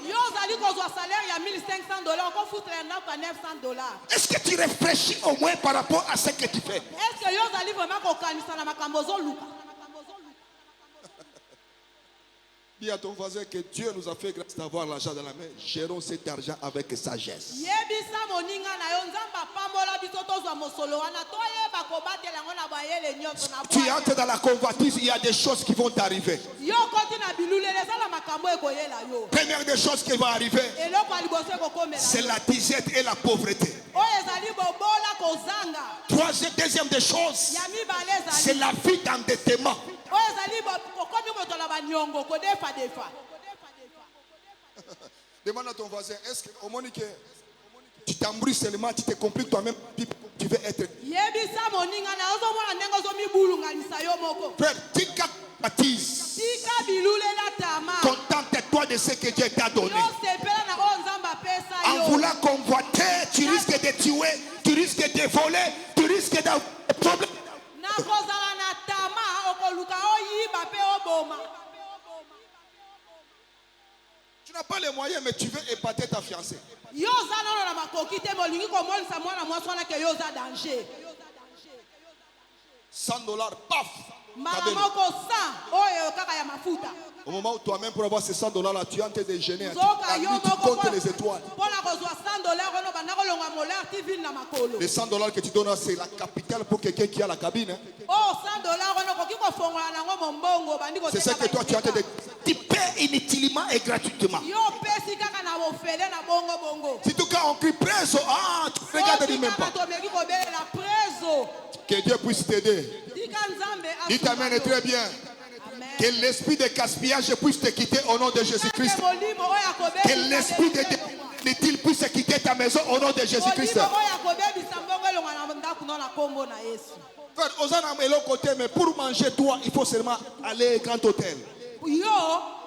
Yo ozali kozwa salaire ya $1,500 okofutela ndako ya $900. Est-ce que tu réfléchis au moins par rapport à ce que tu fais? Est-ce que yo ozali vraiment kokanisa na makambo ozoluka? Dis à ton voisin que Dieu nous a fait grâce d'avoir l'argent dans la main. Gérons cet argent avec sagesse. Yebisa moninga na yo nzambe apambola biso tozwa mosolo wana toyeba kobatela yango na bayele nyonso na Tu bwanya. entres dans la convoitise, il y a des choses qui vont t'arriver. Yo koti na bilulele ezala makambo ekoyela yo. Première des choses qui vont arriver, Eloko ya liboso ekokomela c'est yo. la disette et la pauvreté. Oyo ezali bobola kozanga. Deuxième des choses, Ya mibale c'est ezali. la vie d'endettement. Oyo ezali kokomi moto na banyongo kodefa. Demande à ton voisin, est-ce qu'au moment que tu t'embrouilles seulement, tu te compliques toi-même, tu veux être. Yebisa moninga na ozomona ndenge ozomibulunganisa yo moko. Frère, tika baptise. Tika bilulela tama. Contente-toi de ce que Dieu t'a donné. Yo sepela na oyo nzambe apesa En yo. voulant convoiter, tu risques de tuer, tu risques de voler, tu risques d'avoir des problèmes. Na kozala na tama okoluka oyiba pe oboma. Tu n'as pas les moyens, mais tu veux épater ta fiancée. Yo oza nano na makoki te bolingi komonisa mwana mwasi wana ke yo oza danger. $100, paf! Mbala T'as donné. moko 100 oyo kaka ya mafuta. Au moment où toi-même pour avoir ces $100 tu es en train de gêner, Zoka yo tu moko comptes les étoiles. mpona kozwa $100 ono banda kolonga molar TV na makolo. Les $100 que tu donnes, c'est la capitale pour quelqu'un qui a la cabine. Hein. Oh $100 ono koki kofongola nango mombongo bandi C'est ce que toi tu es en train de. Tu paies inutilement et gratuitement. Yo pesi kaka na bofele na bongo bongo. Si tout cas on crie preso, ah, tu regardes même pas. Tomeki kobelela preso. Que Dieu puisse t'aider. Dika nzambe Dis t'amène très bien. Amen. Que l'esprit de gaspillage puisse te quitter au nom de Jésus-Christ. Molimo oyo akobebisa. Que l'esprit de il puisse quitter ta maison au nom de Jésus-Christ. Molimo oyo akobebisa mbongo elonga na ndako na kombo na Yesu. Frère, aux gens à l'autre côté, mais pour manger toi, il faut seulement aller au grand hôtel. Yo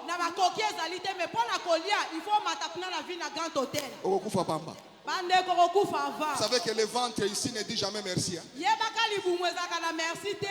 na bakoki ezali te mais mpona kolia il faut mata kuna na vie na grand hôtel. Okufa pamba. Bandeko kokufa Vous ava. savez que le ventre ici ne dit jamais merci. Hein? Yebaka libumu ezaka na merci te.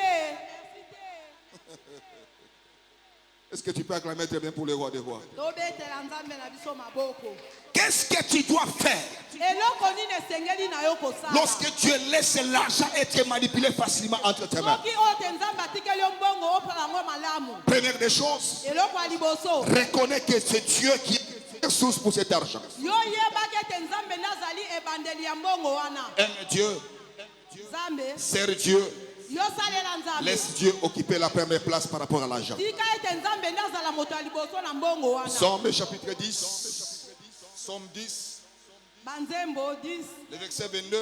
Est-ce que tu peux acclamer très bien pour le roi des rois? tobetela nzambe na biso maboko. Qu'est-ce que tu dois faire Eloko nini esengeli na yo kosala lorsque tu laisses l'argent être manipulé facilement entre tes mains? soki oyo te nzambe atikeli yo mbongo opala yango malamu. Première des choses, Eloko ya liboso reconnais que c'est Dieu qui est la source pour cet argent. yo yebaki ete nzambe nazali ebandeli ya mbongo wana. Aime Dieu, Nzambe sers Dieu, yo salela nzambe laisse Dieu occuper la première place par rapport à l'argent. tika ete nzambe nazala moto ya liboso na mbongo wana. Somme chapitre 10, Somme 10, Banzembo 10 le verset 22,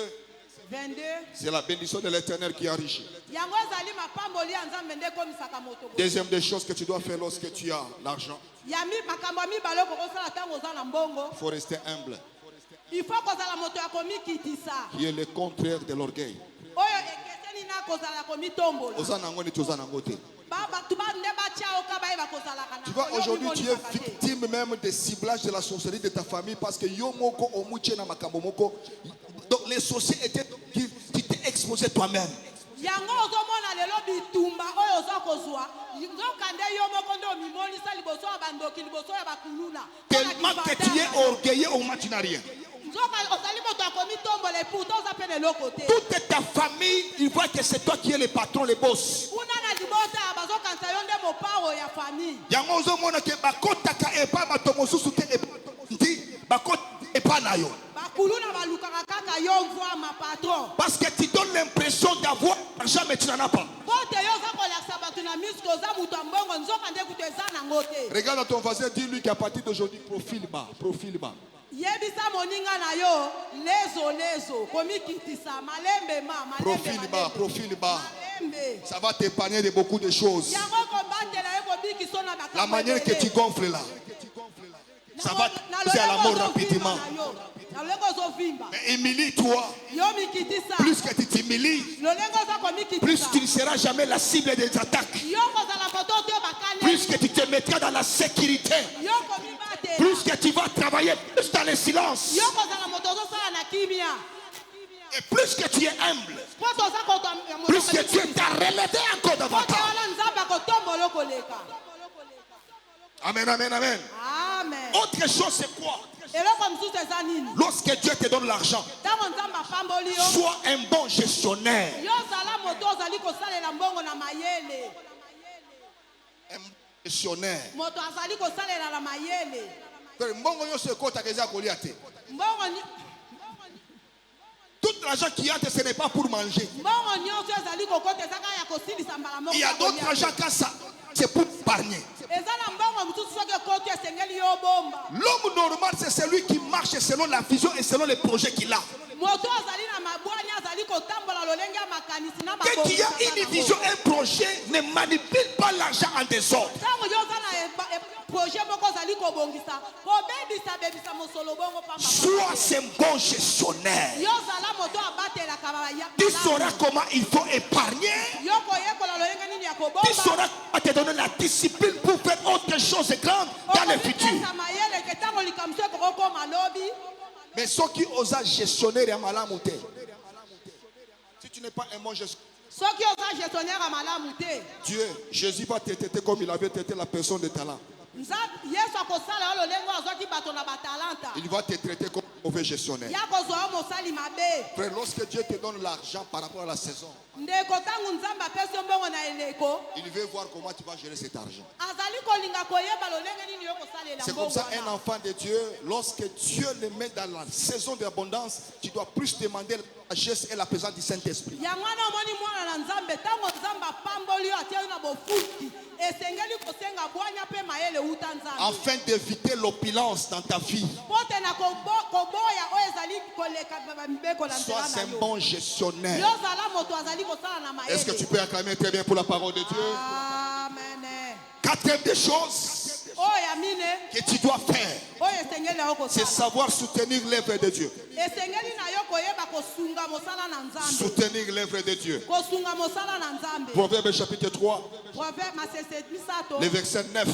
22 c'est la bénédiction de l'Éternel qui enrichit. yango ezali mapamboli ya nzambe nde ekomisaka moto boye. Deuxième des choses que tu dois faire lorsque tu as l'argent, Makambo ya mibale okokosala ntango oza na mbongo il faut rester humble, il faut kozala moto ya komikitisa qui est le contraire de l'orgueil. oyo ekeseni na kozala komitombola Oza nango ni toza nango te. bato nde batya oka bayeba kozalaka Tu na vois, yo aujourd'hui, tu es bimonisaka te. victime même des ciblages de la sorcellerie de ta famille parce que yo moko omuche na makambo moko. Donc les sorciers étaient qui t'es exposé toi-même. yango ozomona lelo bitumba oyo oza kozwa nzoka nde yo moko nde omimonisa liboso ya bandoki liboso ya bakuluna Tellement que tu es orgueilleux au moins tu n'as rien. nzoka ozali moto ya komitombola eputa oza mpe leloko te Toute ta famille, ils voient que c'est toi qui es le patron, le boss. kuna na libota ya bazokanisa yo nde mopao ya famille Yango ozomona ke bakotaka epa bato mosusu te ndi bakota epa na yo. bakuluna balukaka kaka yo mvwama patron Parce que tu donnes l'impression d'avoir l'argent mais tu n'en as pas. po te yo oza kolakisa bato na miski oza moto ya mbongo nzoka nde kutu eza nango te Regarde à ton voisin, dis-lui qu'à partir d'aujourd'hui, profile bas, profile bas. yebisa moninga na yo lezo komikitisa malembe Profile bas, profile bas. malembe Ça va t'épargner de beaucoup de choses. yango kobatela ye kobikiso na La makambo manière que tu gonfles là, ça va te pousser à la mort rapidement. na lolenge ozovimba Mais humilie-toi. yo mikitisa Plus que tu t'humilies, lolenge oza plus tu komikitisa ne seras jamais la cible des attaques. yo kozala moto oto bakane Plus que tu te mettras dans la sécurité. yo komibatela Plus que tu vas travailler plus dans le silence. yo kozala moto ozosala na kimia Et plus que tu es humble, po toza koto ya moto plus que Dieu t'a relevé encore po te davantage. wana nzambe akotombola okoleka Amen, amen, amen. amen Autre chose, c'est quoi? eloko mosusu eza nini Lorsque Dieu te donne l'argent, ntango nzambe apamboli yo sois un bon gestionnaire. yo ozala moto ozali kosalela mbongo na mayele Un bon gestionnaire. moto azali kosalela na mayele Mbongo nyonso ekotaka eza kolia te. mbongo Tout l'argent qu'il y a, ce n'est pas pour manger. mbongo nyonso ezali kokota eza kaka ya kosilisa mbala moko Il y a ya d'autres kolia. argent quand ça, c'est pour épargner. eza na mbongo mosusu soki ekoti esengeli yo bomba L'homme normal, c'est celui qui marche selon la vision et selon les projets qu'il a. moto azali na mabwani azali kotambola lolenge ya makanisi na Dès qu'il y a une vision, un projet, ne manipule pas l'argent en désordre. ntango yo oza na projet moko ozali kobongisa kobebisa mosolo bongo pamba Sois un bon gestionnaire. yo ozala moto abatelaka Tu sauras comment il faut épargner. yo koyekola lolenge nini ya Tu kobomba sauras comment te donner la discipline pour faire autre chose de grande dans le futur. okopesa mayele ke ntango likambo ekokokoma lobi Mais ceux qui osent gestionner ya malamu te. Si tu n'es pas un bon gestionnaire, soki oza gestionnaire ya malamu te Dieu, Jésus va te traiter comme il avait traité la personne de talent. yesu akosala yo lolenge oyo azwaki bato na batalanta Il va te traiter comme un mauvais gestionnaire. ya kozwa yo mosali mabe Frère, lorsque Dieu te donne l'argent par rapport à la saison, ndeko ntango nzambe apesi yo mbongo na eleko il veut voir comment tu vas gérer cet argent. azali kolinga koyeba lolenge nini yo kosalela C'est comme mbongo ça un wana enfant de Dieu, lorsque Dieu le met dans la saison d'abondance, tu dois plus demander la sagesse et la présence du Saint-Esprit. yango wana omoni mwana na nzambe ntango nzambe apamboli yo atia yo na bofuti esengeli kosenga bwanya mpe mayele uta nzambe Afin d'éviter l'opulence dans ta vie, po te na koboya oyo ezali koleka mibeko na nzela sois na un yo bon gestionnaire. yo ozala moto azali kosala na Est-ce que tu mayele peux acclamer très bien pour la parole de Dieu? amen Quatrième des choses oyo ya mine que tu dois faire, oyo esengeli na yo c'est kosala savoir soutenir l'œuvre de Dieu. esengeli na yo koyeba kosunga mosala na nzambe Soutenir l'œuvre de Dieu. kosunga mosala na nzambe Proverbe chapitre 3, proverbe masese misato le verset 9.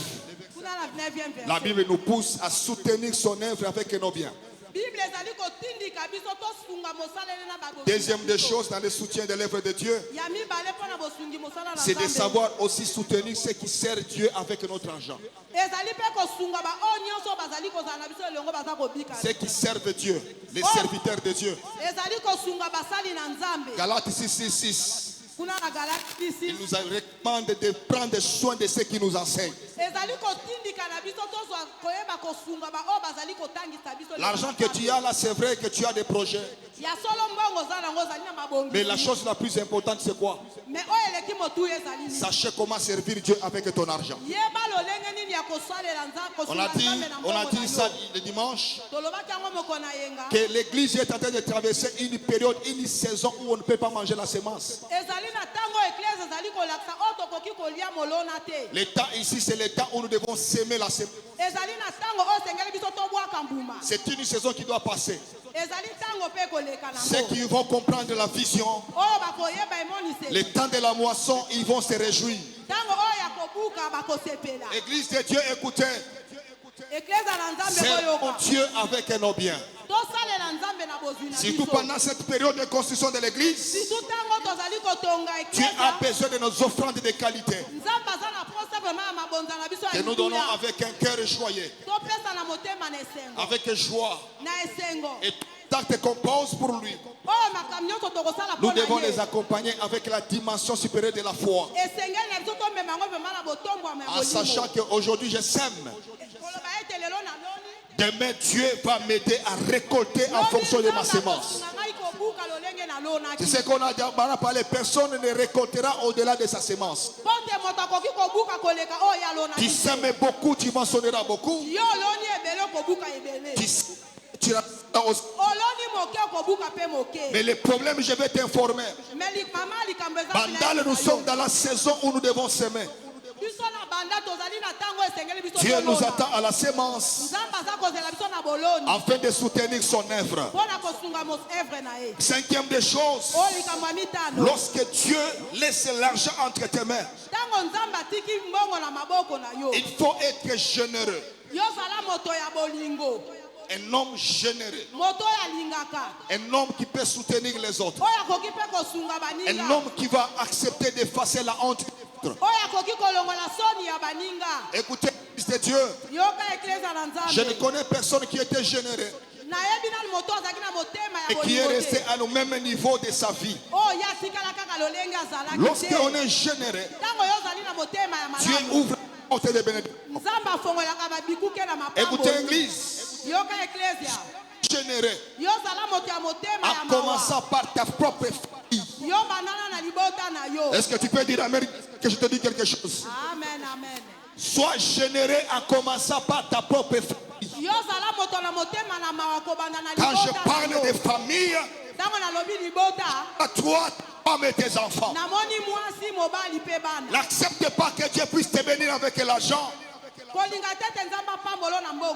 kuna na 9e La verset Bible nous pousse à soutenir son œuvre avec nos biens. Bible ezali kotindika biso tosunga mosalele na babosungi Deuxième des biso. choses dans le soutien de l'œuvre de Dieu, Ya mibale mpona bosungi mosala na c'est de Nzambe. savoir aussi soutenir ceux qui servent Dieu avec notre argent. Ezali mpe kosunga baoyo nyonso bazali kozala na biso elongo baza kobika. Ceux qui servent Dieu, les serviteurs de Dieu. Ezali kosunga basali na Nzambe. Galates 6:6. Kuna na Galate Il 6. nous recommande de prendre soin de ceux qui nous enseignent. Ezali kotindika na biso tozwa koyeba kosunga baoyo bazali kotangisa biso. L'argent que tu as là, c'est vrai que tu as des projets. Ya solo mbongo za nango zali na mabongi. Mais la chose la plus importante, c'est quoi? Mais oyo eleki motu ezali nini? Sachez comment servir Dieu avec ton argent. Yeba lolenge nini ya kosalela Nzambe On kosunga a dit, Nzambe na on a mbongo dit na ça yo. le dimanche, Tolobaki yango moko na yenga. que l'église est en train de traverser une période, une saison où on ne peut pas manger la semence. Ezali na tango église ezali kolakisa oyo tokoki kolia molona te. Le temps ici, c'est le temps où nous devons s'aimer la semence. Ezali na tango oyo sengeli biso tobwaka mbuma. C'est une saison qui doit passer. Ezali tango mpe koleka Ceux nango. qui vont comprendre la vision, Oyo bakoyeba emoniseli. le temps de la moisson, ils vont se réjouir. Tango oyo ya kobuka bakosepela. Église de Dieu, écoutez, Église na Nzambe servons koyoka. Dieu avec nos biens. Tosalela Nzambe na bozwi na Surtout biso. pendant cette période de construction de l'église, Surtout tango tozali kotonga Dieu a église. besoin de nos offrandes de qualité Nzambe aza na procès vraiment ya mabonza na biso ya que nous donnons libula. avec un cœur joyeux, Topesa na motema na esengo. avec joie. Na esengo. Et tout acte qu'on pose pour lui, Oyo makambo nyonso tokosala nous mpo na devons ye. les accompagner avec la dimension supérieure de la foi. Esengeli na biso tomema yango vraiment na botombwama ya En sachant bolimo. qu'aujourd'hui je sème, Koloba ete lelo na loni. demain Dieu va m'aider à récolter en fonction de ma semence. C'est ce qu'on a déjà parlé. Personne ne récoltera au-delà de sa semence. Tu sèmes beaucoup, tu mensonneras beaucoup. Tu aussi. Mais le problème, je vais t'informer. Bandal, nous sommes dans la saison où nous devons s'aimer. Dieu nous attend à la sémence afin de soutenir son œuvre. Cinquième des choses, lorsque Dieu laisse l'argent entre tes mains, il faut être généreux. Un homme généreux. Un homme qui peut soutenir les autres. Un homme qui va accepter d'effacer la honte. Écoutez, fils de Dieu, je ne connais personne qui était généreux et qui est resté à le même niveau de sa vie. Lorsqu'on est généreux, Dieu ouvre la porte de bénédiction. Écoutez, Église, généreux, en commençant par ta propre famille. Est-ce que tu peux dire Amen que je te dis quelque chose? Amen, amen. Sois généreux en commençant par ta propre famille. Quand je parle de famille, à toi, femme et tes enfants. N'accepte pas que Dieu puisse te bénir avec l'argent.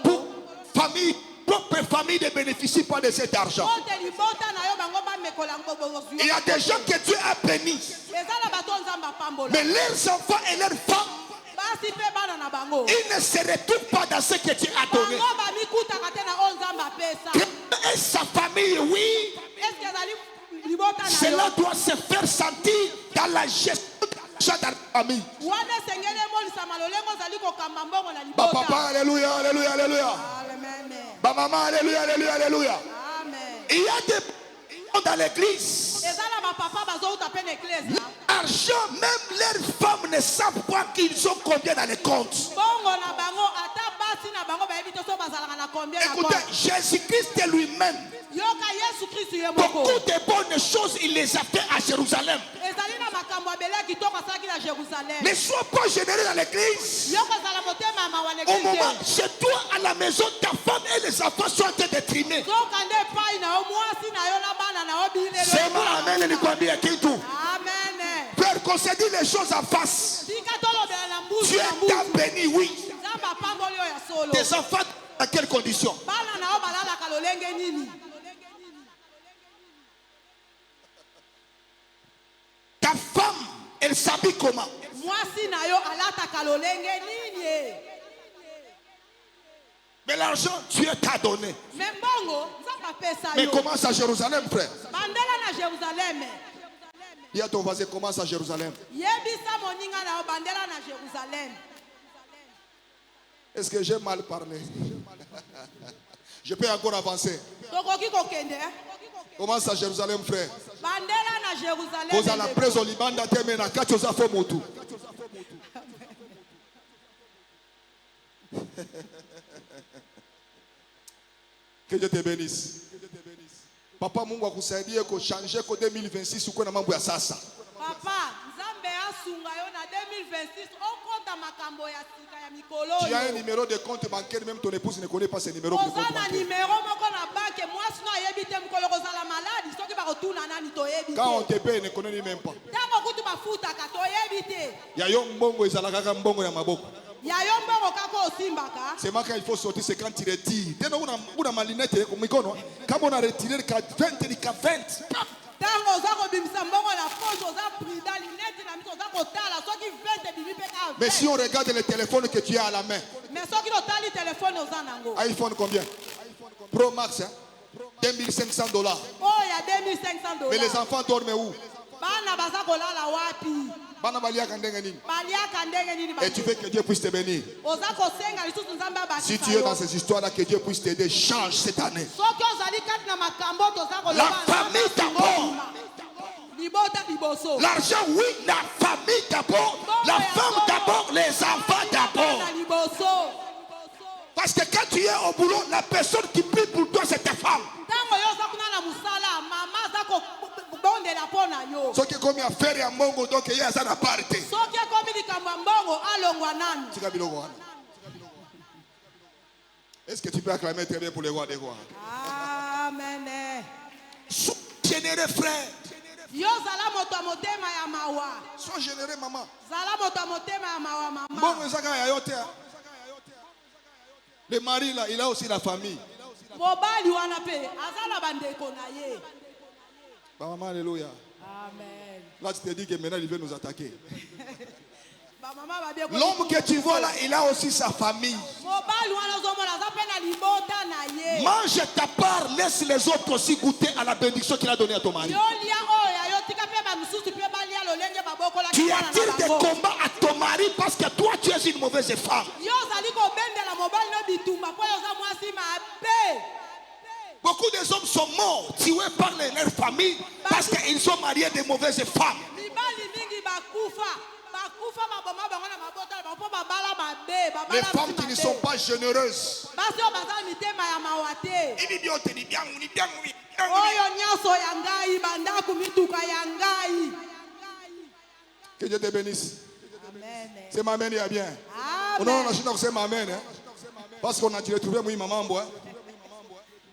Pour famille, propre famille ne bénéficie pas de cet argent. Il y a des gens que Dieu a bénis, mais leurs enfants et leurs femmes, ils ne se retrouvent pas dans ce que Dieu a donné. Et sa famille, oui, cela doit se faire sentir dans la gestion de l'argent dans la famille. Papa, alléluia, alléluia, alléluia. Maman, alléluia, alléluia, alléluia. Il y a des gens dans l'église. L'argent, même leurs femmes ne savent pas qu'ils ont combien dans les comptes. Écoutez, Jésus-Christ lui-même, beaucoup de bonnes choses, il les a fait à Jérusalem. Ne sois pas généreux dans l'église. Au moment, chez toi, à la maison, ta femme et les enfants sont en train de trimer. C'est moi, amen, ni kwambia kitu. Père, qu'on se dit les choses en face. Dieu t'a béni, oui. Tes enfants, dans quelles conditions? Ta femme, elle s'habille comment? Mais l'argent, Dieu t'a donné. Mais commence à Jérusalem, frère. bandela na Jérusalem. Dis à ton voisin, commence à Jérusalem. Yebisa moninga na bandela na Jérusalem. Est-ce que j'ai mal parlé? Je peux encore avancer. Tokoki kokende. Commence à Jérusalem, frère. Bandela na Jérusalem. Vous à la presse au Liban d'attendre na kachoza fomotu. Que Dieu te bénisse. Papa Mungu akusaidie ko changer ko 2026 uko na mambo ya sasa. Papa, Nzambe asunga yo na 2026 okonta makambo ya sika ya mikolo. Tu as un numéro de compte bancaire, même ton épouse ne connaît pas ce numéro de compte Ozana bancaire. numéro moko na banque mwasi no yebite mukolo kozala maladi soki bakotuna nani to yebite. Quand on te paye, ne connaît même pas. Tango kutu bafuta ka to yebite. Ya yo mbongo ezalaka kaka mbongo ya maboko. Ya yo mbongo kako osimbaka. C'est moi quand il faut sortir, c'est quand tu retires. Tena una malinette au mikono. Quand on a retiré ka 20 ni ka 20. Tango zako bimisa mbongo na fonzo za prida linette na mito zako tala soki 20 bibi pe ka. Mais si on regarde le téléphone que tu as à la main. Mais soki no tali téléphone ozanango. iPhone combien? Pro Max, hein? $2,500. Oh, il y a $2,500. Mais les enfants dorment où? Bana baza kolala wapi? Bana baliaka ndenge nini? Baliaka ndenge nini ba? Et tu veux que Dieu puisse te bénir. Oza kosenga lisusu Nzambe abakisa. Si tu es dans ces histoires-là, que Dieu puisse t'aider, change cette année. Soki ozali kati na makambo toza koloba. La famille d'abord. Libota biboso. L'argent, oui, la famille d'abord. La femme d'abord, les enfants d'abord. Liboso. Parce que quand tu es au boulot, la personne qui prie pour toi, c'est ta femme. Tango yo za kuna na musala, mama za ko bonde la pona yo. Ce qui est comme affaire ya mbongo, donc il y a ça na parité. Soki komi likambo mbongo alongwa nani? Tika biloko wana. Est-ce que tu peux acclamer très bien pour les rois des rois? Amen. Sois généreux, frère. Yo zala moto motema ya mawa. Sois généreux, maman. Zala moto motema ya mawa mama. Mbongo ezaka ya yote. Le mari là, il a aussi la famille. Mobali wana pe azala bandeko na ye. Maman, alléluia. Amen. Là, tu te dis que maintenant il veut nous attaquer. Ba mama ba bien. L'homme que tu vois là, il a aussi sa famille. Mobali wana zomona za pe na libota na ye. Mange ta part, laisse les autres aussi goûter à la bénédiction qu'il a donnée à ton mari. Yo lia oya yo tika pe ba misusu pe ba lia lolenge baboko la. Tu attires des combats à ton mari parce que toi tu es une mauvaise femme. Yo zali ko bendela mobali no bitumba po yo za mwasi mabe. Beaucoup des hommes sont morts, tués par leur famille parce qu'ils sont mariés de mauvaises femmes. Libali mingi bakufa. Bakufa maboma bango na mabota ba po ba bala mabe, ba bala. Les femmes qui ne sont pas généreuses. Basi o baza mitema ya mawate. Amen. Oyo nyaso ya ngai bandaku mituka ya ngai. Que Dieu te bénisse. Amen. C'est ma mère, il y a bien. Amen. Non, on a c'est ma mère. Parce qu'on a retrouvé moi, maman.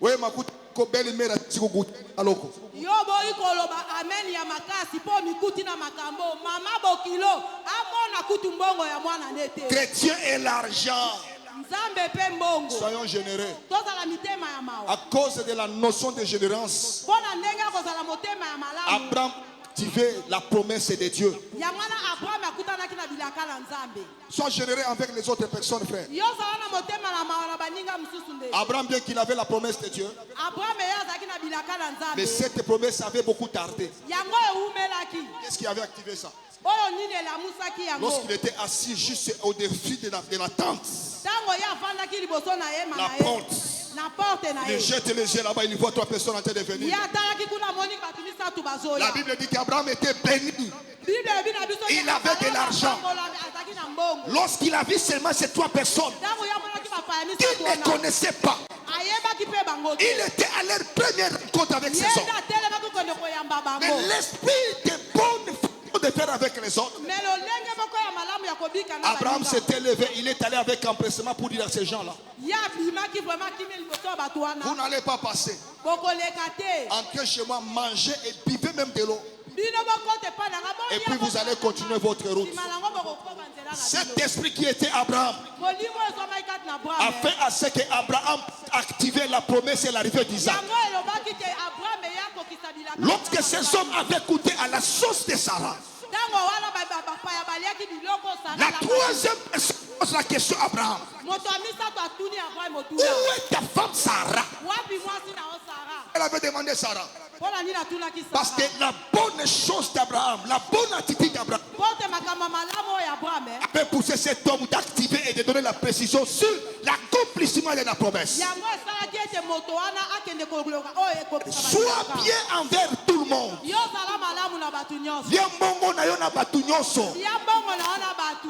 Oui, ma coute, belle mère, si vous goûtez. Aloko. Yo boyi koloba amen ya makasi po mikuti na makambo mama bokilo amona kutu mbongo ya mwana nete. Chrétien et l'argent. Nzambe pe mbongo. Soyons généreux. Tozala mitema ya mawa. À cause de la notion de générance, Bona ndenge kozala motema ya malamu. Abraham activait la promesse de Dieu. Ya mwana Abraham akutana kina bilaka na Nzambe. Sois généreux avec les autres personnes, frère. Yo zala na motema na mawa na baninga msusu nde. Abraham, bien qu'il avait la promesse de Dieu, Abraham ya zaki na bilaka na Nzambe. mais cette promesse avait beaucoup tardé. Yango eumelaki. Qu'est-ce qui avait activé ça? Oyo nini elamusaki yango. Lorsqu'il était assis juste au-dessus de la tente, Tango ya afandaki liboso na ye la mana ye. porte, Na porte na il ye. jette les yeux là-bas, il voit trois personnes en train de venir. Ya talaki kuna moni batu misatu bazoya. La Bible dit qu'Abraham était béni. Bible bina biso. Il avait de l'argent. Azaki na mbongo. Lorsqu'il a vu seulement ces trois personnes Tango ya monaki bapaya qu'il misatu ne wana. connaissait pas, Ayebaki pe bango. il était à leur première rencontre avec ces hommes. Yenda telemaki kone koyamba Mais bango. l'esprit de bonne façon de faire avec les autres, Mais lolenge moko ya malamu ya kobika na Abraham baninga. s'était levé, il est allé avec empressement pour dire à ces gens-là, Ya bimaki vraiment kimi liboso ya batu wana. vous n'allez pas passer. Bokoleka te. Entrez chez moi, mangez et buvez même de l'eau. Bino bokote pa na ngabo. Et puis vous allez continuer votre route. Simalango bokokoba nzela na Cet bino. esprit qui était Abraham Molimo ezomaki kati na a Abraham. fait à ce que Abraham activait la promesse et l'arrivée d'Isaac. Yango elobaki ke Abraham eya kokisa bilaka. Lorsque ces hommes avaient goûté à la sauce de Sarah, Tango wana bapaya baliaki biloko Sara. la troisième personne pose la question à Abraham, Moto amisato atuni Abraham où otuna. est ta femme Sarah? Wapi mwasi na o Sara. La avait demandé Sarah? Mpona nini atunaki Parce que Sara? la bonne chose d'Abraham, la bonne attitude d'Abraham Pote makambo malamu oyo ya Abraham, avait poussé cet homme d'activer et de donner la précision sur l'accomplissement de la promesse. yango esalaki ete moto wana akende koloka oyo ekokisa Sois bato. bien envers tout le monde. Yo zala malamu na bato nyonso. Viens mongo na yo na batu nyonso. Ya mbongo na wana bato.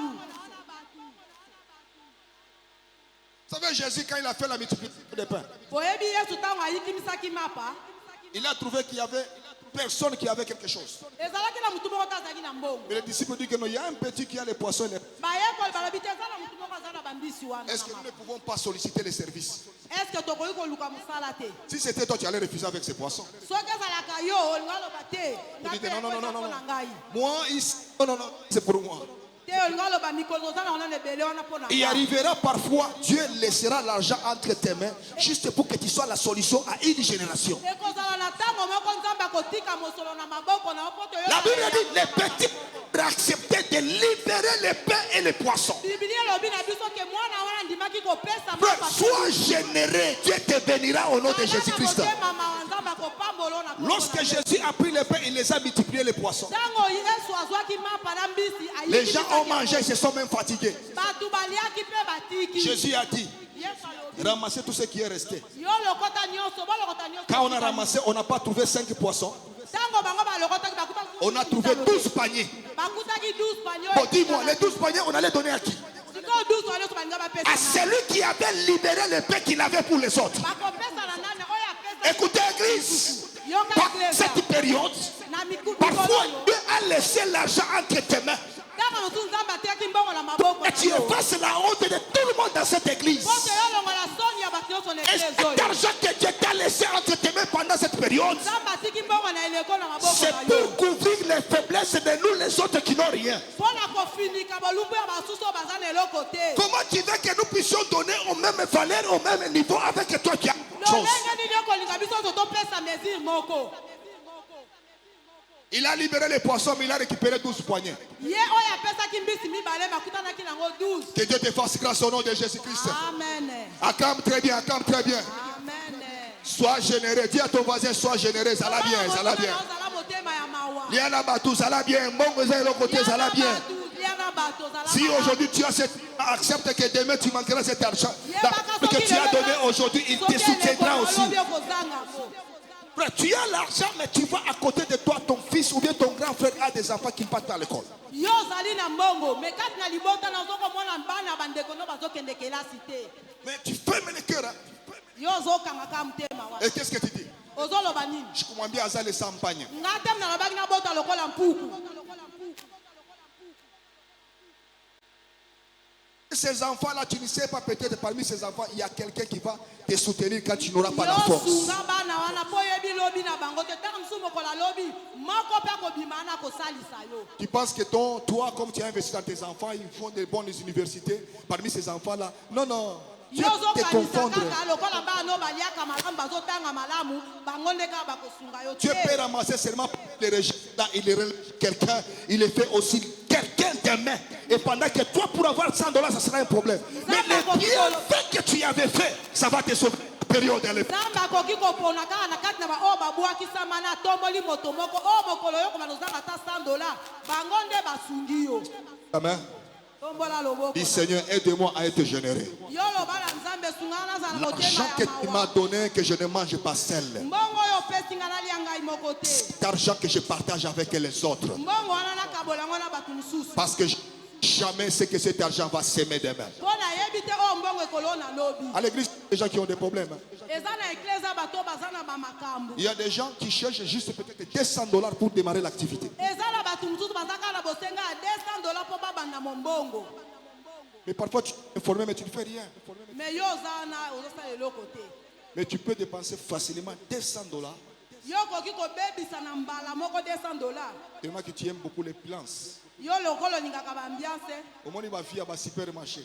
Vous savez, Jésus, quand il a fait la multiplication des pains, Boyebi Yesu ntango ayikimisaki mapa, il a trouvé qu'il y avait personne qui avait quelque chose. ezalaki na mutu moko te azalaki na mbongo. Mais les disciples disent que non, il y a un petit qui a les poissons. Bayekoli balobi te eza na mutu moko aza na bambisi wana. Est-ce que nous ne pouvons pas solliciter les services? Est-ce que tokoki koluka mosala te? Si c'était toi, tu allais refuser avec ces poissons. Soki ezalaka yo olinga loba te. Tu dis non, non, non, non, non. Na ngai. Moi, ici, non, non, non, c'est pour moi. Te olinga loba mikolo oza na wana lebele wana mpona. Il arrivera parfois, Dieu laissera l'argent entre tes mains, juste pour que tu sois la solution à une génération. Ekozala na ntango moko nzambe akotika mosolo na maboko na yo poto yo. La Bible dit les petits acceptaient de libérer les pains et les poissons. Biblia elobi na biso ke mwana wana ndimaki kopesa Frère, mapa. sois généreux, Dieu te bénira au nom de Jésus-Christ. Mama wa nzambe akopambola na kombo na Lorsque Yesu. Jésus a pris les pains, il les a multipliés les poissons. Ntango Yesu azwaki mapa na mbisi Les gens ont mangé, ils se sont même fatigués. bato baliaki mpe batiki. Jésus a dit, Yesu alobi ramassez tout ce qui est resté. yo lokota nyonso bolokota nyonso. Quand on a ramassé, on n'a pas trouvé 5 poissons. Ntango bango balokotaki bakutaki. On a trouvé 12 paniers. bakutaki 12 paniers. Bon, dis-moi, les 12 paniers, on allait donner à qui? sikoyo 12 paniers so balinga bapesa À nani? celui qui avait libéré les pains qu'il avait pour les autres. bakopesa na nani oyo apesa. Écoutez, Église, yoka par eklesa. cette période, na mikolo parfois oyo. Dieu a laissé l'argent entre tes mains. ntango mosusu nzambe atiaki mbongo na maboko Et tu na yo. effaces la honte de tout le monde dans cette église. Pote yo longola soni ya bato nyonso na Et eklesa cet oyo. argent que Dieu t'a laissé entre tes mains pendant cette période, nzambe atiki mbongo na eleko na maboko c'est na pour yo. couvrir les faiblesses de nous les autres qui n'ont rien. mpona kofinika bolumbu ya basusu oyo baza na eloko te. Comment tu veux que nous puissions donner au même valeur, au même niveau avec toi qui as quelque chose? lolenge nini okolinga biso nyonso topesa mesure moko. Il a libéré les poissons, mais il a récupéré 12 poignets. ye oyo apesaki mbisi mibale bakutanaki nango 12. Que Dieu te fasse grâce au nom de Jésus-Christ. Amen. Acclame très bien, acclame très bien. Amen. Sois généreux. Dis à ton voisin, sois généreux. Ça va bien, ça va bien. ozala motema ya mawa. Liana Batou, ça va bien. Mongo Zé, l'autre côté, ça va bien. liana bato ozala Si malamu. aujourd'hui tu as cette, accepte que demain tu manqueras cet argent Yebaka que soki tu as lelo donné na- aujourd'hui, il soki te soutiendra eleko aussi. alobi okozangako. Frère, tu as l'argent, mais tu vois à côté de toi ton fils ou bien ton grand frère a des enfants qui partent à l'école. yo ozali na mbongo me kati na libota nazokomona bana bandeko no bazokende kelasi te. Mais tu fermes le cœur. Hein. yo ozokangaka motema wana. Et qu'est-ce que tu dis? ozoloba nini? Je comprends bien Azal et Sampagne. nga te nalobaki nabota lokola mpuku. Ces enfants-là, tu ne sais pas, peut-être parmi ces enfants, il y a quelqu'un qui va te soutenir quand tu n'auras pas la force. yosunga bana wana mpo oyebi lobi na bango te ntango mosusu mokola lobi moko mpe akobima na kosalisa yo. Tu penses que toi, comme tu as investi dans tes enfants, ils font de bonnes universités. Parmi ces enfants-là, non, non. Tu yo vas te ozokanisa confondre. kaka lokola bana oyo baliaka malamu bazotanga malamu bango nde kaka bakosunga yo Dieu peut te. ramasser seulement les résultats. Il relève quelqu'un, il les fait aussi quelqu'un demain. Et pendant que toi, pour avoir $100, ça sera un problème. Mais les bienfaits que tu avais fait, ça va te sauver. Période elle est- nzambe akoki kopona kaka na kati na baoyo babwakisama na atomboli moto moko oyo mokolo oyokoma nozanga ata $100 bango nde basungi yo. Amen. tombola loboko. Dis Seigneur, aide-moi à être généreux. yo loba na nzambe sunga nazala L'argent motema que ya tu mawa. m'as donné, que je ne mange pas seul. mbongo oyo opesi nga nalia ngai moko te. Cet argent que je partage avec les autres. mbongo wana nakabola yango na bato mosusu. Parce que jamais c'est que cet argent va s'aimer demain. mpo nayebi te oyo mbongo ekolo na lobi. À l'église, il y a des gens qui ont des problèmes. eza na eklesa bato oyo baza na bamakambo. Il y a des gens qui cherchent juste peut-être $200 pour démarrer l'activité. eza na bato mosusu baza kaka na bosenga ya $200 mpo babanda mombongo. Mais parfois tu es informé, mais tu ne fais rien. me yo oza na ozosala eloko te. Mais tu peux dépenser facilement $200. yo okoki kobebisa na mbala moko $200. Tellement que tu aimes beaucoup les plans. yo lokolo olingaka baambiance Au moins, il va vivre à un supermarché.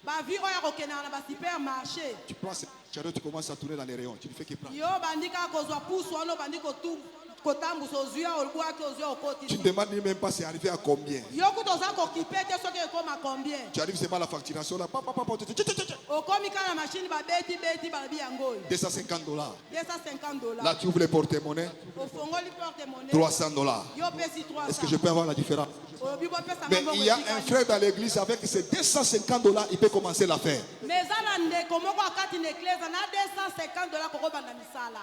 bavi oyo ya kokendaka na basupermarché. Tu prends ce chariot, tu commences à tourner dans les rayons. Tu ne fais que prendre. yo bandi kaka kozwa pusu wana obandi Tu ne demandes même pas c'est arrivé à combien. Tu arrives seulement à la facturation là. 250 $. Là tu ouvres les porte-monnaies. 300 $. Est-ce que je peux avoir la différence? Mais il y a un frère dans l'église avec ces 250 $, il peut commencer l'affaire.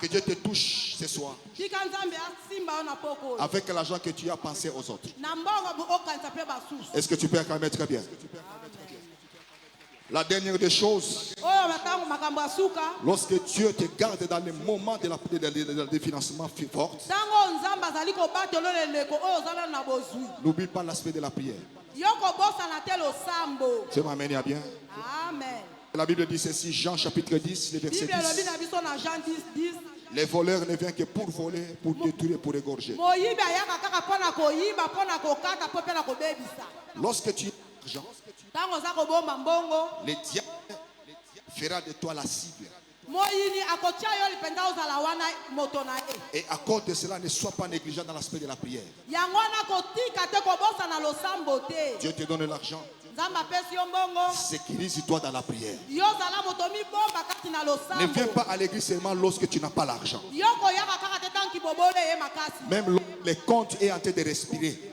Que Dieu te touche ce soir avec l'argent que tu as pensé aux autres. Est-ce que tu peux acclamer très bien? La dernière des choses, lorsque Dieu te garde dans les moments de la financement fort, n'oublie pas l'aspect de la prière. Tu m'amènes à bien? Amen. La Bible dit ceci, Jean chapitre 10, le verset 10. Les voleurs ne viennent que pour voler, pour détruire, pour égorger. Lorsque tu as l'argent, le diable fera de toi la cible. Et à cause de cela, ne sois pas négligent dans l'aspect de la prière. Dieu te donne l'argent. Sécurise-toi dans la prière. Ne viens pas à l'église seulement lorsque tu n'as pas l'argent. Même les comptes est en train de respirer.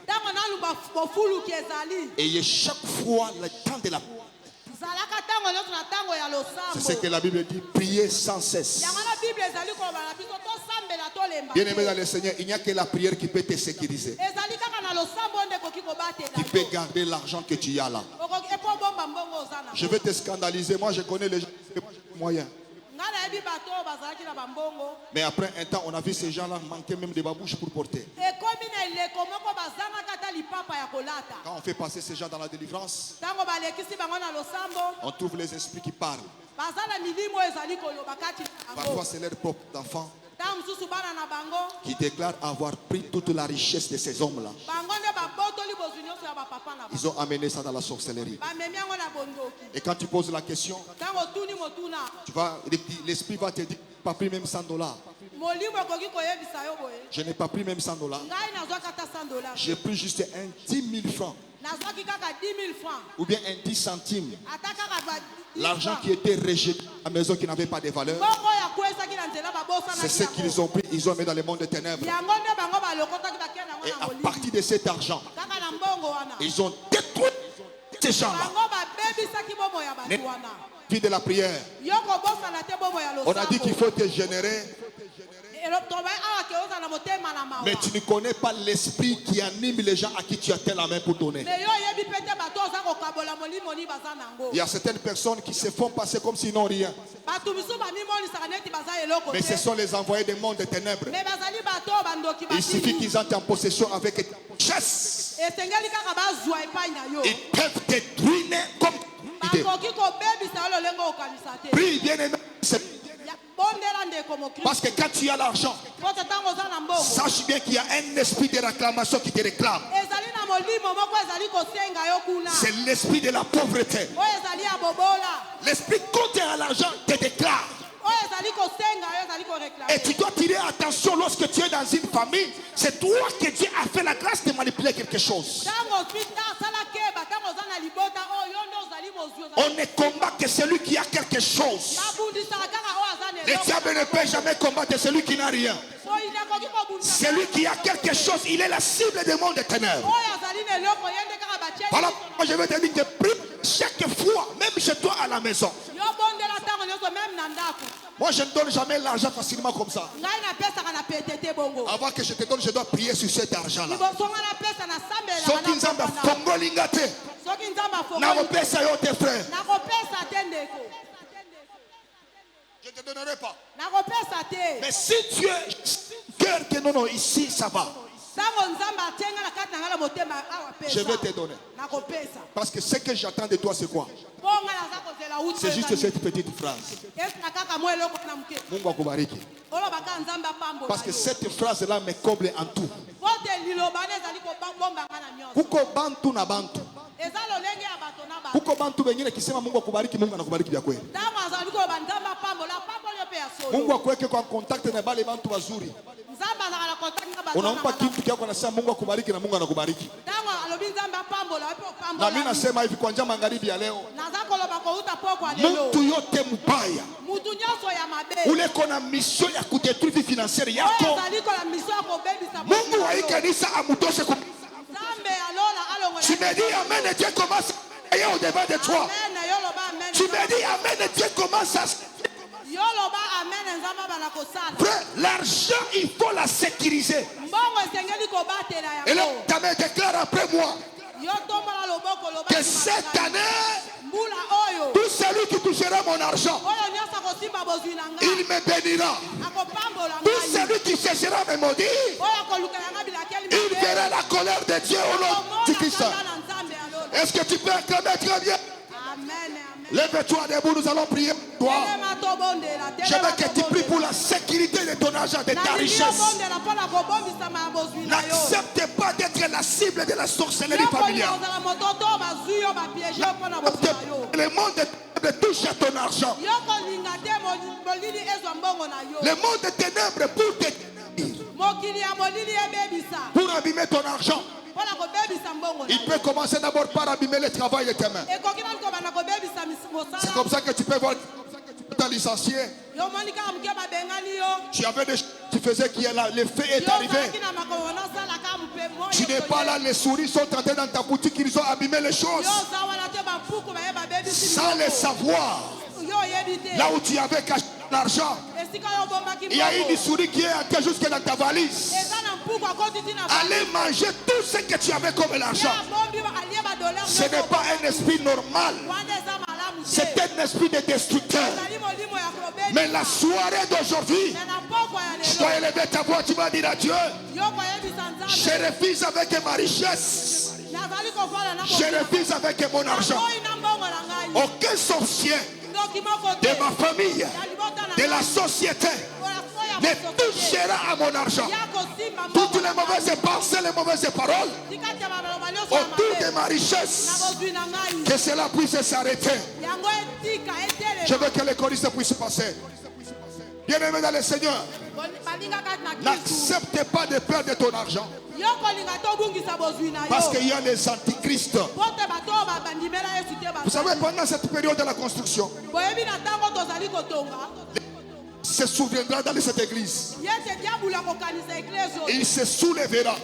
Et chaque fois le temps de la prière. C'est ce que la Bible dit, prier sans cesse. Bien aimé dans le Seigneur, il n'y a que la prière qui peut te sécuriser. Qui peut garder l'argent que tu as là. Je vais te scandaliser, moi je connais les gens moyens. Mais après un temps, on a vu ces gens-là manquer même de babouches pour porter. Quand on fait passer ces gens dans la délivrance, on trouve les esprits qui parlent. Parfois, c'est leur propre enfant qui déclarent avoir pris toute la richesse de ces hommes-là. Ils ont amené ça dans la sorcellerie. Et quand tu poses la question, l'esprit va te dire, pas pris même 100 $. Je n'ai pas pris même 100 $. J'ai pris juste un 10 000 francs. Ou bien un 10 centimes. L'argent qui était rejeté à la maison qui n'avait pas de valeur. C'est ce qu'ils ont pris, ils ont mis dans le monde des ténèbres. Et à partir de cet argent, ils ont détruit ces gens-là. Vie de la prière. On a dit qu'il faut te générer. Mais tu ne connais pas l'esprit qui anime les gens à qui tu as tel la main pour donner. Il y a certaines personnes qui se font passer comme s'ils n'ont rien. Mais ce sont les envoyés des mondes des ténèbres. Il suffit qu'ils entrent en possession avec une chasse. Ils peuvent te ruiner comme idée. Prie, bien aimé. Parce que quand tu as l'argent, sache bien qu'il y a un esprit de réclamation qui te réclame. C'est l'esprit de la pauvreté. L'esprit contre à l'argent te déclare. Et tu dois tirer attention lorsque tu es dans une famille. C'est toi que Dieu a fait la grâce de manipuler quelque chose. On ne combat que celui qui a quelque chose. Le diable ne peut jamais combattre celui qui n'a rien. Celui qui a quelque chose, il est la cible du monde des ténèbres. Voilà, moi je vais te dire que prie chaque fois, même chez toi à la maison. Moi je ne donne jamais l'argent facilement comme ça. Avant que je te donne, je dois prier sur cet argent-là. Je ne te donnerai pas. Mais si tu es cœur que non, ici ça va. Je vais te donner. Parce que ce que j'attends de toi, c'est quoi? C'est juste cette petite phrase. Mungu akubariki. Parce que cette phrase-là me comble en tout. Kuko bantu na bantu. Kuko bantu wengine kisema Mungu akubariki, Mungu anakubariki vya kweli. Mungu akuweke kwa contact na wale bantu wazuri. Unampa kitu kyako nasema Mungu akubariki na Mungu anakubariki. Na mimi nasema hivi kwa njia magharibi ya leo. Mtu yote mbaya. Ule kona mission ya kudetruire financière yako. Mungu wa kanisa amutoshe ku. Tu me dis amen et Dieu commence à aller au devant de toi. Tu me dis amen et Dieu commence à. Frère, l'argent, il faut la sécuriser. Et là, tu me déclares après moi que cette année, tout celui qui touchera mon argent, il me bénira. Tout celui qui cherchera me maudire, il verra la colère de Dieu au nom du Christ. Est-ce que tu peux acclamer très bien? Lève-toi debout, nous allons prier pour toi. Je veux que tu pries pour la sécurité de ton argent, de ta richesse. N'accepte pas d'être la cible de la sorcellerie familiale. Le monde de touche à ton argent. Le monde de ténèbres pour abîmer ton argent. Il peut commencer d'abord par abîmer le travail de tes mains. C'est comme ça que tu peux voir ton licencié. Tu faisais qui est là, le fait est arrivé. Tu n'es pas là, les souris sont entrées dans ta boutique, ils ont abîmé les choses. Sans le savoir, là où tu avais caché l'argent, il y a une souris qui est entrée jusque dans ta valise. Allez manger tout ce que tu avais comme l'argent. Ce n'est pas un esprit normal. C'est un esprit de destructeur. Mais la soirée d'aujourd'hui, je dois élever ta voix, tu vas dire à Dieu, je refuse avec ma richesse. Je refuse avec mon argent. Aucun sorcier de ma famille, de la société, ne touchera à mon argent. Toutes les mauvaises pensées, les mauvaises paroles autour de ma richesse, que cela puisse s'arrêter. Je veux que les choristes puissent passer. Bien-aimé dans le Seigneur, n'accepte pas de perdre ton argent. Parce qu'il y a les antichrists. Vous savez, pendant cette période de la construction, se souviendra dans cette église. Il se soulèvera.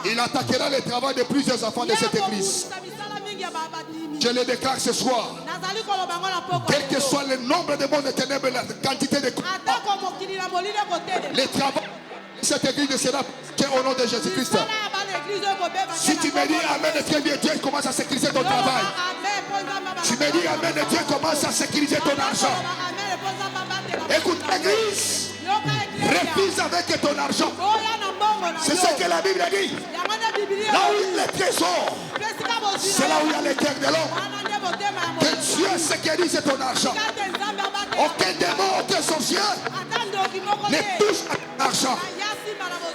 Il attaquera le travail de plusieurs enfants de cette église. Je le déclare ce soir. Quel que soit le nombre de monde de ténèbres, la quantité de le travail de cette église ne sera qu'au nom de Jésus-Christ. Si tu me dis amen, très bien, Dieu commence à sécuriser ton travail. Tu me dis amen, Dieu commence à sécuriser ton argent. Écoute l'église, refuse avec ton argent. C'est ce que la Bible dit. Là où il y a les trésors, c'est là où il y a les terres de l'homme. Que Dieu sécurise ton argent. Aucun démon, aucun sorcier ne touche à ton argent.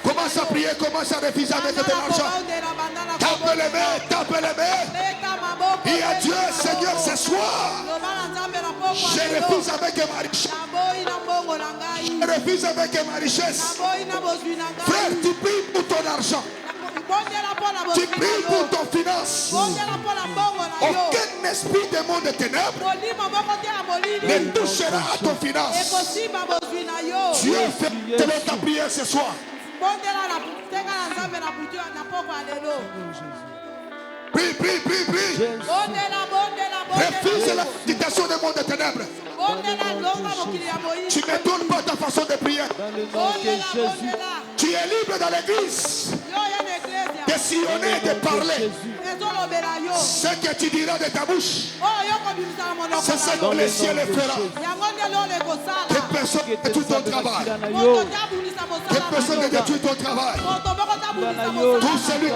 Commence à prier, commence à refuser avec ton argent. Tape les mains, tape les mains. Et à Dieu, Seigneur, ce soir, je refuse avec ma richesse. Je refuse avec ma richesse. Frère, tu pries pour ton argent. Tu pries pour ton finance. Aucun esprit de monde de ténèbres ne touchera à ton finance. Dieu fait ta prière ce soir. Prie, prie, prie, prie. Refuse la dictation du monde des ténèbres. Tu ne donnes pas ta façon de prier. Tu es libre dans l'église de sillonner, de parler. Ce que tu diras de ta bouche, c'est ce que le ciel fera. Que personne ne détruit ton travail. Que personne ne détruit ton travail. Tout celui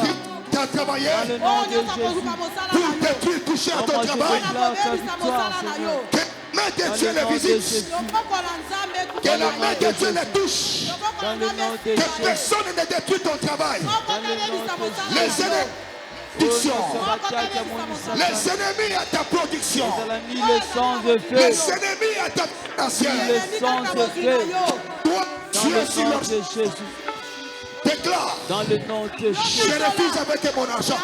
qui a travaillé pour détruire, toucher à ton travail, que la main de Dieu le visite. Que la main de Dieu le touche. Que personne ne détruit ton travail. Les ennemis. Les ennemis à ta production. Les ennemis à ta financière. Toi, es sur leur Jésus. déclare. Dans le nom de Jésus. Je refuse avec mon argent.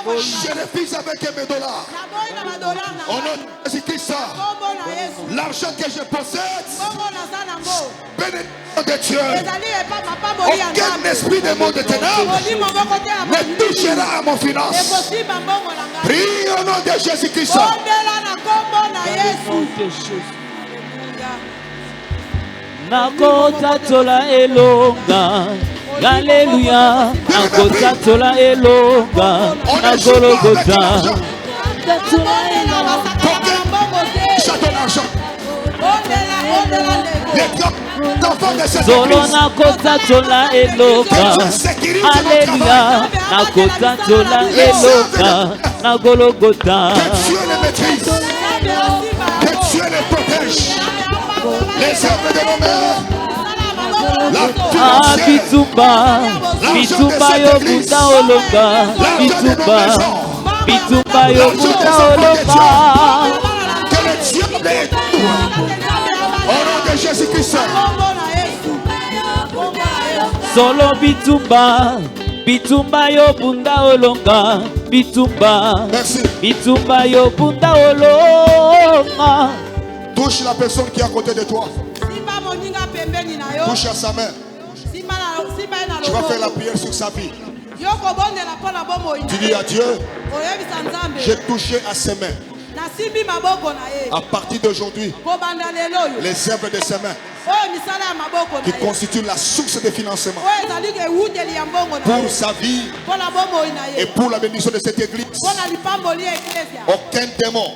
Je refuse avec mes dollars. Au nom de Jésus-Christ, l'argent que je possède, bénédiction de Dieu. Aucun esprit de monde de ténèbres ne touchera à mon finance. Prie au nom de Jésus-Christ. Dans le nom de Jésus. Nakotatola elonga. Alléluia. Nakotatola elonga. Nagologota. Ton argent. Solo nakotatola elonga. Alléluia. Nakotatola elonga. Nagologota. Que Dieu les maîtrise. Que Dieu les protège. Les œuvres de nos mains. Ah, bitumba, bitumba yo buta olonga, bitumba, bitumba yo buta olonga. Que le diable est au nom de Jésus-Christ. Solo bitumba, bitumba yo bunda olonga, bitumba, Merci. bitumba yo bunda olonga. Touche la personne qui est à côté de toi. Touche à sa main. Tu vas faire la prière sur sa vie. Tu dis à Dieu, j'ai touché à ses mains. À partir d'aujourd'hui, les œuvres de ses mains qui constituent la source de financement pour sa vie et pour la bénédiction de cette église. Aucun démon,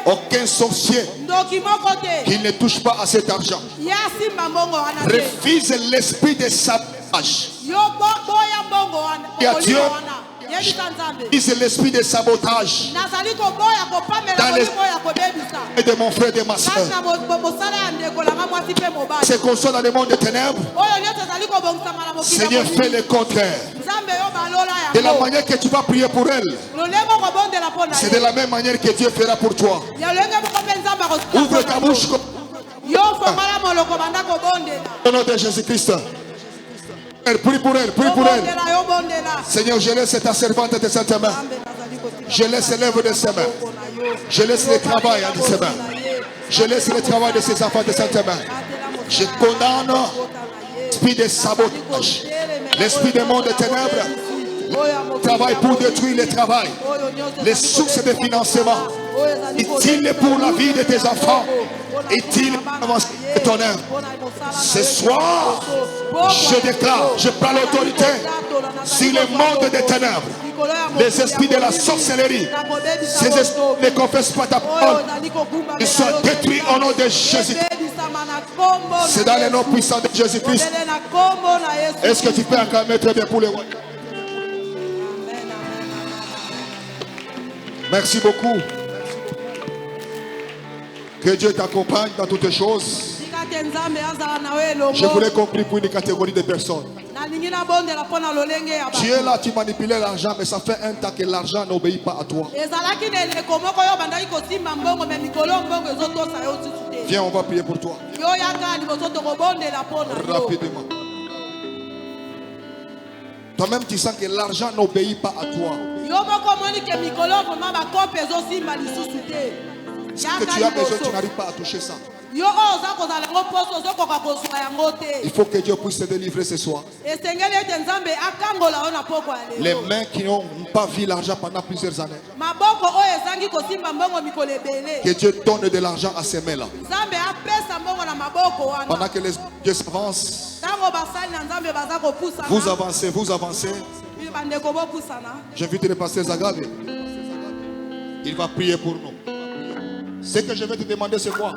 aucun sorcier qui ne touche pas à cet argent refuse l'esprit de sabotage. Et à Dieu, refuse l'esprit de sabotage dans l'esprit de mon frère et de ma soeur. C'est qu'on soit dans le monde des ténèbres. Seigneur, fais le contraire. De la manière que tu vas prier pour elle, c'est de la même manière que Dieu fera pour toi. Ouvre ta bouche. Au nom de Jésus-Christ. Prie pour elle, prie pour elle. Seigneur, je laisse ta servante de cette main. Je laisse l'œuvre de ses mains. Je laisse le travail de ses mains. Je laisse le travail de ses enfants de cette main. Je condamne l'esprit de sabotage, l'esprit des mondes de ténèbres. Travail pour détruire le travail, les sources de financement, utile pour la vie de tes enfants, utile pour avancer ton œuvre. Ce soir, je déclare, je prends l'autorité sur le monde des ténèbres, les esprits de la sorcellerie, ces esprits ne confessent pas ta parole, ils sont détruits au nom de Jésus-Christ. C'est dans le nom puissant de Jésus-Christ. Est-ce que tu peux encore mettre bien pour les rois? Merci beaucoup. Que Dieu t'accompagne dans toutes choses. Je voulais compris pour une catégorie de personnes. Tu es là, tu manipules l'argent, mais ça fait un temps que l'argent n'obéit pas à toi. Viens, on va prier pour toi. Rapidement. Toi-même, tu sens que l'argent n'obéit pas à toi. Ce que tu as besoin, tu n'arrives pas à toucher ça. Il faut que Dieu puisse te délivrer ce soir. Les mains qui n'ont pas vu l'argent pendant plusieurs années. Que Dieu donne de l'argent à ces mains-là. Pendant que les dieux s'avancent, vous avancez, vous avancez. J'invite le pasteur Zagabe. Il va prier pour nous. Ce que je vais te demander, c'est quoi?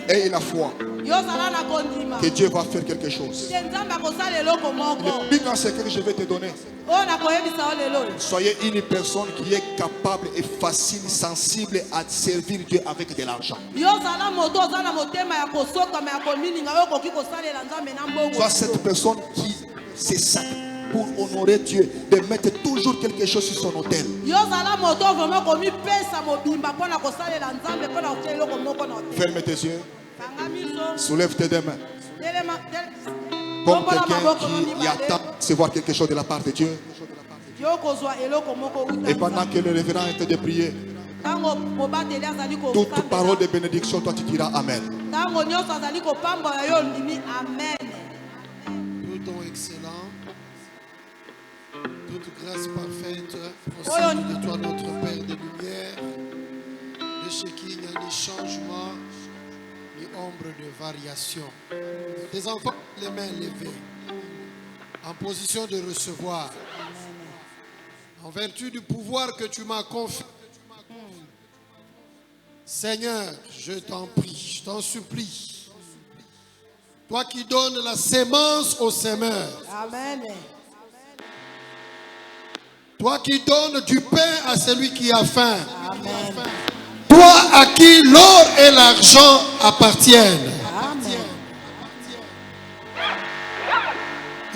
Et la foi que Dieu va faire quelque chose. Le plus grand secret que je vais te donner, soyez une personne qui est capable et facile, sensible à servir Dieu avec de l'argent. Sois cette personne qui se sacrifie pour honorer Dieu, de mettre toujours quelque chose sur son autel. Ferme tes yeux. Soulève tes deux mains. Comme quelqu'un qui attend de recevoir quelque chose de la part de Dieu. Et pendant que le révérend était de prier, toute parole de bénédiction, toi tu diras Amen. Tout don excellent, toute grâce parfaite procède de toi, notre Père de lumière, de chez qui il n'y a ni changement, ni ombre de variation. Tes enfants, les mains levées, en position de recevoir, en vertu du pouvoir que tu m'as confié. Seigneur, je t'en prie, je t'en supplie. Toi qui donnes la sémence au semeur. Amen. Toi qui donnes du pain à celui qui a faim. Amen. Toi à qui l'or et l'argent appartiennent. Amen.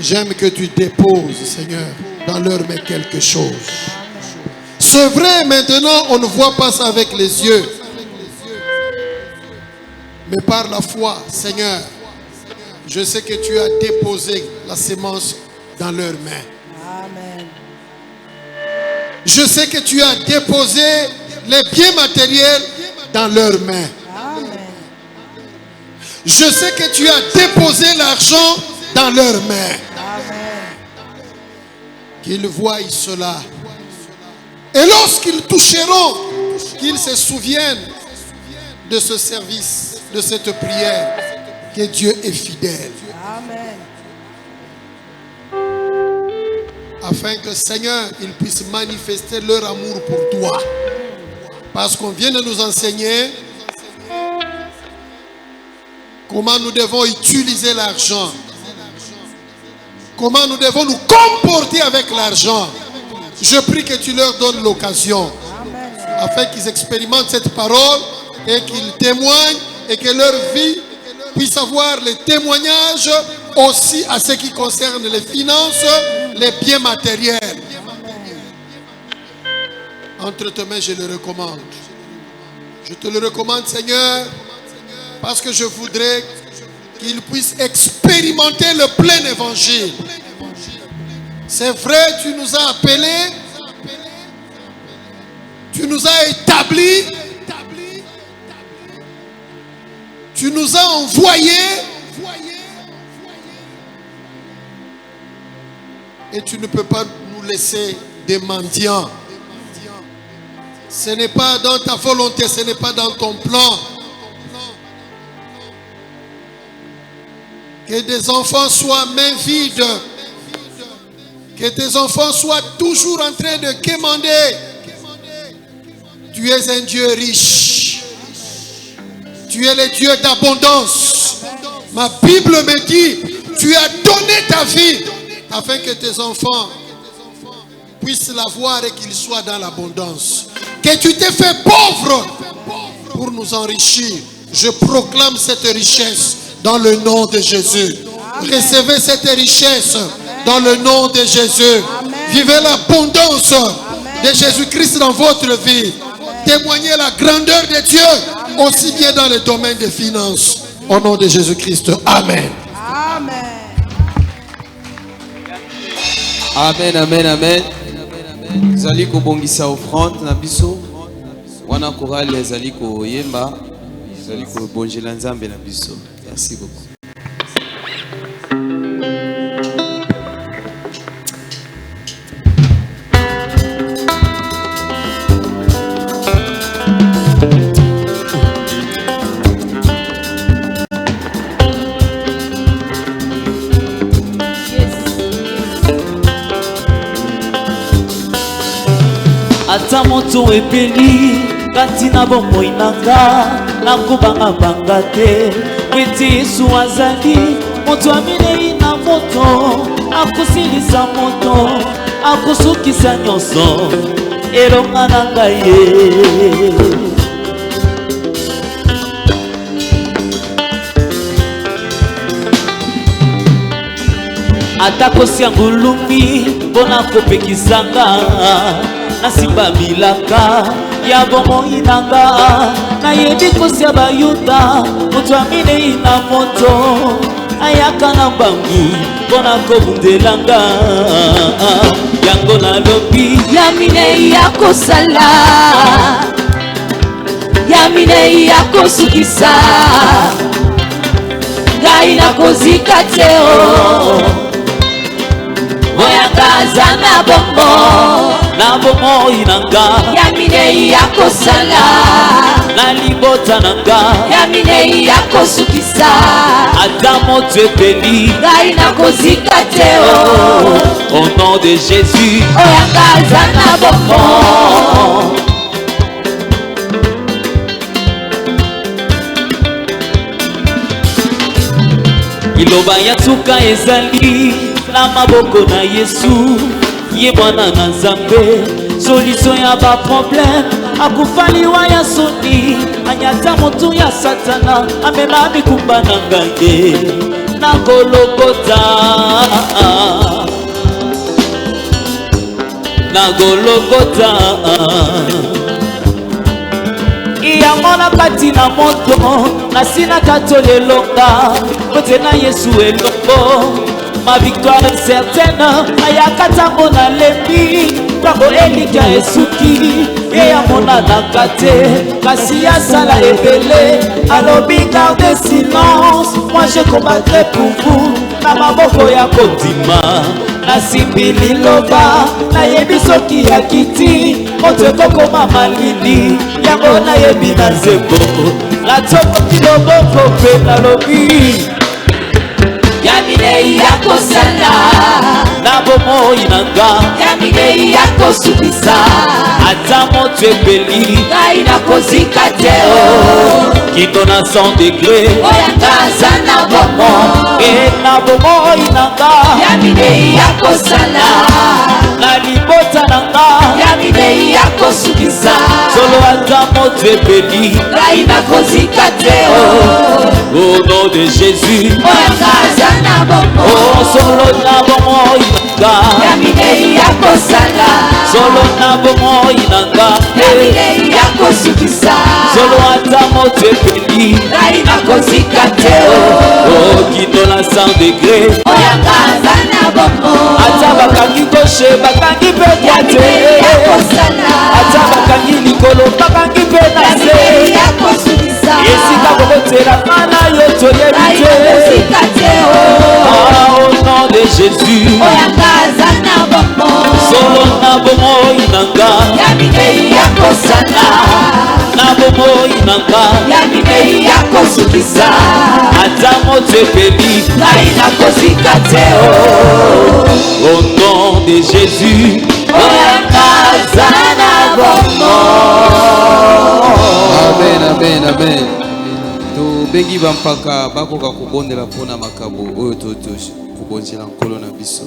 J'aime que tu déposes, Seigneur, dans leur main quelque chose. C'est vrai, maintenant, on ne voit pas ça avec les yeux. Mais par la foi, Seigneur, je sais que tu as déposé la sémence dans leurs mains. Amen. Je sais que tu as déposé les biens matériels dans leurs mains. Amen. Je sais que tu as déposé l'argent dans leurs mains. Amen. Qu'ils voient cela. Et lorsqu'ils toucheront, qu'ils se souviennent de ce service, de cette prière, que Dieu est fidèle. Amen. Afin que, Seigneur, ils puissent manifester leur amour pour toi. Parce qu'on vient de nous enseigner comment nous devons utiliser l'argent. Comment nous devons nous comporter avec l'argent. Je prie que tu leur donnes l'occasion. Afin qu'ils expérimentent cette parole et qu'ils témoignent et que leur vie puisse avoir les témoignages aussi à ce qui concerne les finances, les biens matériels. Entre tes mains, je le recommande. Je te le recommande, Seigneur, parce que je voudrais qu'ils puissent expérimenter le plein évangile. C'est vrai, tu nous as appelés, tu nous as établis, tu nous as envoyés, et tu ne peux pas nous laisser des mendiants. Ce n'est pas dans ta volonté, ce n'est pas dans ton plan. Que des enfants soient mains vides. Que tes enfants soient toujours en train de quémander. Tu es un Dieu riche. Tu es le Dieu d'abondance. Ma Bible me dit, tu as donné ta vie afin que tes enfants puissent la voir et qu'ils soient dans l'abondance. Que tu t'es fait pauvre pour nous enrichir. Je proclame cette richesse dans le nom de Jésus. Recevez cette richesse dans le nom de Jésus. Vivez l'abondance de Jésus-Christ dans votre vie. Témoignez la grandeur de Dieu aussi bien dans le domaine des finances. Au nom de Jésus-Christ. Amen. Amen. Amen, amen, amen. Zali ko bongisa offrande na biso. Wana korali zali ko yemba. Zali ko bonjela nzambe na biso. Merci beaucoup. Ata moto epeli kati na bomoi nanga nakobanga banga te weti Yesu azali moto aminei na moto akosilisa moto akosukisa nyonso elonga na ngai ye. Ata kosia ngulumi mpona kopekisanga nasimba milaka ya bomoi nanga nayebi kosia bayuda moto aminei na moto ayaka na mbangu mpona kobundelanga yango nalobi ya minei ya kosala ya minei ya kosukisa ngai nakozika te oyanga aza na bomoi nanga ya minei ya kosala na libota nanga ya minei ya kosukisa ata moto epeli ngai nakozika te au nom de Jésus oyanga aza na bomoi. Iloba ya tuka ezali na maboko na Yesu ye mwana na Nzambe solution ya ba problème akufaliwa ya soni anyata moto ya satana amema mikumba na ngange na Golgotha yango na kati na moto nasinaka tolelonga kote na Yesu elongo ma victoire certaine ayaka ntango nalembi ntango elika esuki ye yamonanaka te kasi asala ebele alobi garde silence moi je combattrai pour vous na maboko ya kondima nasimbi liloba nayebi soki ya kiti moto ekokoma malili yango nayebi na nzembo natokoki loboko mpe nalobi ya minei ya kosala na bomoi nanga ya minei ya kosukisa ata moto ebeli ngai nakozika te kino na 100 degré oyanga aza na bomoi e na bomoi nanga ya minei ya kosala na libota nanga ya minei ya kosukisa solo ata moto ebeli ngai nakozika te au nom de Jésus oyanga aza na bomoi oh solo na bomoi nanga ya minei ya kosala solo na bomoi nanga ya minei ya kosukisa solo ata moto ebeli ngai nakozika te oh kino na 100 degré oyanga aza na bomoi ata bakangi gauche bakangi mpe droite ata bakangi likolo bakangi mpe na se esika kobotelaka na yo toyebi te au nom de Jésus solo na bomoi nanga na bomoi nanga ata moto epeli au nom de Jésus amen amen amen tobengi bampaka bakoka kobondela mpona makabo oyo kobonzela nkolo na biso.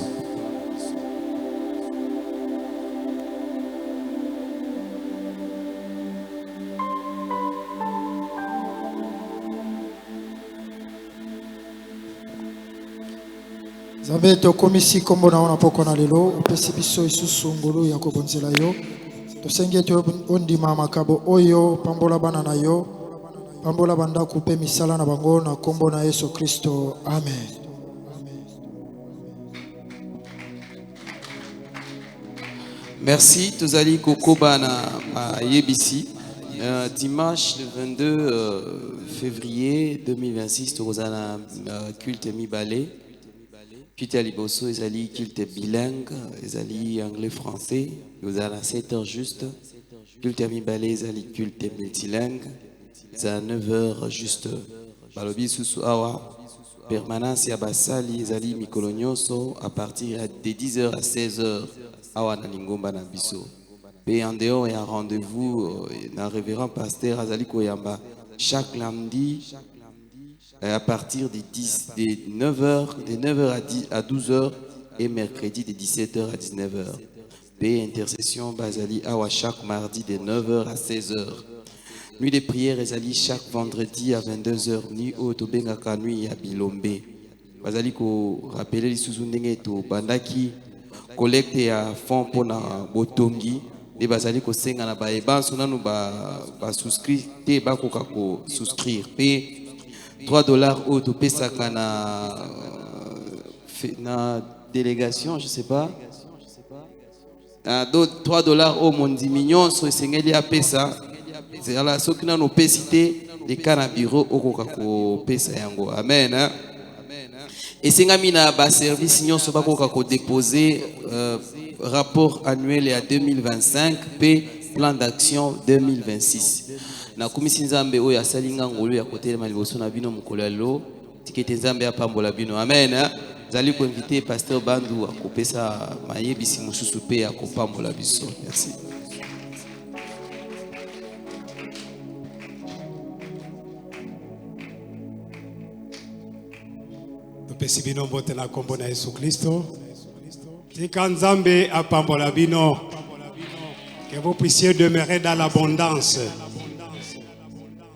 Nzambe tokomisi kombo na ona poko na lelo opesi biso isusu ngolu ya kobonzela yo tosengi ete ondima makabo oyo pambola bana na yo pambola bandako mpe misala na bango na kombo na Yesu Kristo amen. Merci tozali kokoba na yebisi dimanche le 22 février 2026 tokozala culte mibale. Culte à liboso, ezali culte bilingue, ezali anglais-français, vous allez à 7h juste. Culte à mibale, ezali culte multilingue, c'est à 9h juste. Balobi susu awa, permanence ya basali, ezali mikolonyoso, à partir de 10h à 16h, awa na lingomba na biso. Et en dehors, il y a rendez-vous, na révérend pasteur Azali Koyamba, chaque lundi, à partir de 9h à 12h et mercredi de 17h à 19h. Paix intercession Bazali Awa chaque mardi de 9h à 16h. Nuit de prière Ezali chaque vendredi à 22h. Nuit au Tobengaka nuit à Bilombe. Bazali ko rappeler les sous-ndenge to bandaki collecte à fond pour na botongi et bazali ko senga na ba ebanso nanu ba souscrire te ba ko souscrire pe $3 au to pesaka na délégation, je sais pas. $3 au mondi mignon so esengeli a pesa. C'est là ce qui nous peut citer les cas bureau au ko pesa yango. Amen. Et sengami na ba service nyon so ba ko déposer rapport annuel à 2025 p plan d'action 2026. Na komisi nzambe oyo asalinga ngolo ya kotelema liboso na bino mokolo ya lo tikete nzambe apambola bino. Amen. Zali ko inviter pasteur Bandu a kopesa mayebisi mususu pe ya kopambola biso. Merci. Topesi bino mbote na kombo na Yesu Kristo. Tika nzambe apambola bino. Que vous puissiez demeurer dans l'abondance.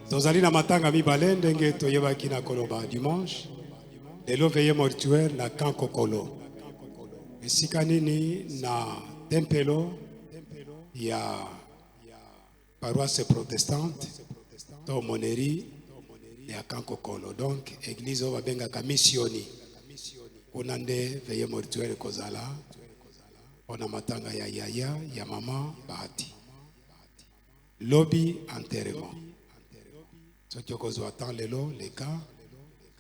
Tozali na matanga mibale ndenge toyebaki na koloba dimanche. Lelo veille mortuaire na Kankokolo. Esika nini na tempelo ya paroisse protestante to moneri ya Kankokolo. Donc église va bengaka missioni. Onande veille mortuaire kozala. Ona matanga ya yaya ya mama Bahati. Lobby enterrement. Ce qui cause attend lelo les cas.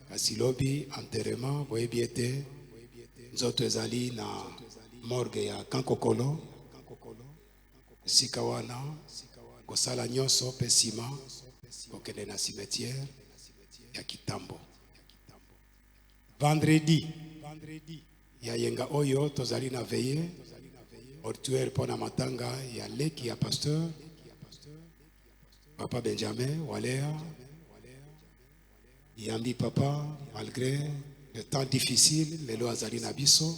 Kasi lobby enterrement boye biete. Nzoto ezali na morgue ya Kankokolo. Sikawana kosala nyonso pesima kokende na cimetière ya Kitambo. Vendredi ya yenga oyo tozali na veille mortuaire pona matanga ya leki ya pasteur Papa Benjamin Walea Yambi papa malgré le temps difficile lelo azali na biso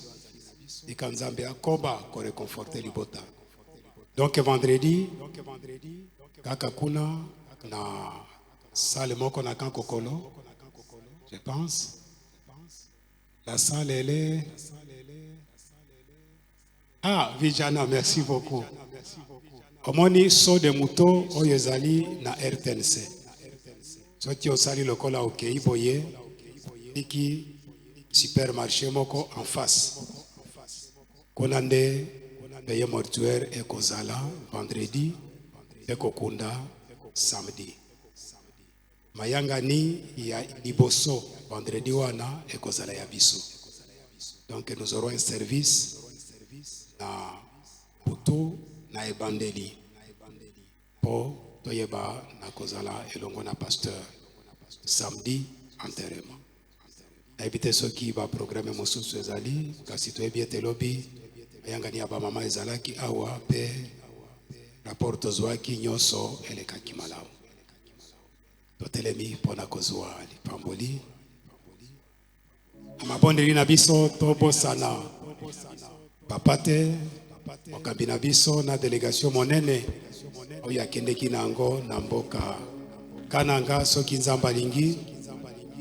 ikanzambe akoba ko réconforter libota. Donc vendredi kaka kuna na salle moko na Kankokolo je pense la salle elle est Vijana, merci beaucoup. Omoni so de muto oyezali na RTNC. Soti osali lokola okei boye iki supermarché moko en face. Konande beye mortuaire ekozala vendredi ekokunda samedi. Mayanga ni ya liboso vendredi wana ekozala ya biso. Donc nous aurons un service na putu na ebandeli po toyeba na kozala elongo na pasteur samedi enterrement na ebite soki ba programme mosusu ezali kasi toyebi ete lobi yanga ni aba mama ezalaki awa pe rapport tozwaki nyonso elekaki malamu totelemi pona kozwa lipamboli amabondeli na biso tobosana Papate, okabina biso na délégation monene oyo akendeki nango na mboka kananga soki nzamba lingi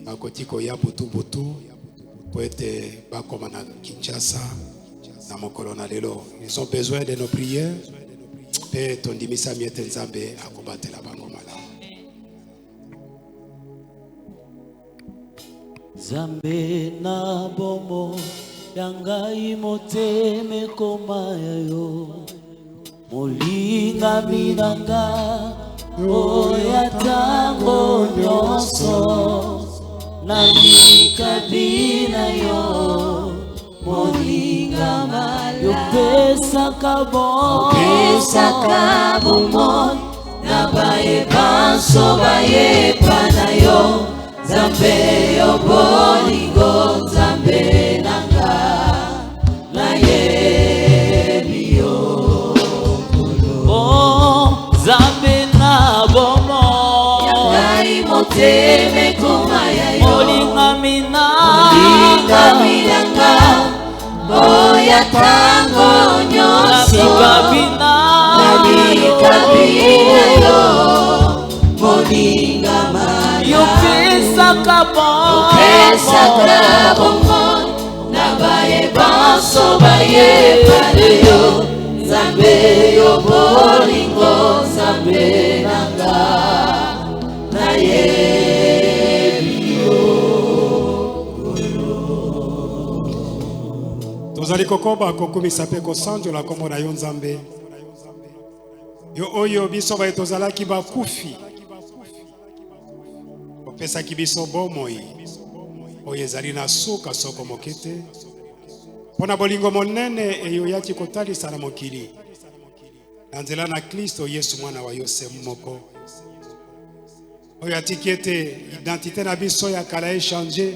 bakoti koya butu po ete bakoma na Kinshasa na mokolo na lelo. Ils ont besoin de nos prières pe tondimisa miete nzambe akobatela bango malamu. Zambe na bomo yangai moteme koma yo molinga minanga oya tango nyonso nalika bina yo molinga mala yo pesaka bomon na bayebanso bayepa na yo Zambe yo bolingo Zambe nanga na yebi yo oh Zambe na bomo yangai moteme koma ya yo molinga minanga boya tango nyonso nalika bina yo molinga yo pesaka bongo na baye banso baye pale yo Nzambe yo bolingo Nzambe nanga na yebi yo. Tozali kokoba kokumisa pe kosanjola kombo na yo Nzambe. Yo oyo biso ba tozalaki bakufi. Opesaki biso bomoi. Oyo ezali na suka soko mokete. Pona bolingo monene eyo yaki kotalisa na mokili. Na nzela na Kristo Yesu mwana wa Yose moko. Oyo atiki ete identité na biso ya kala échanger.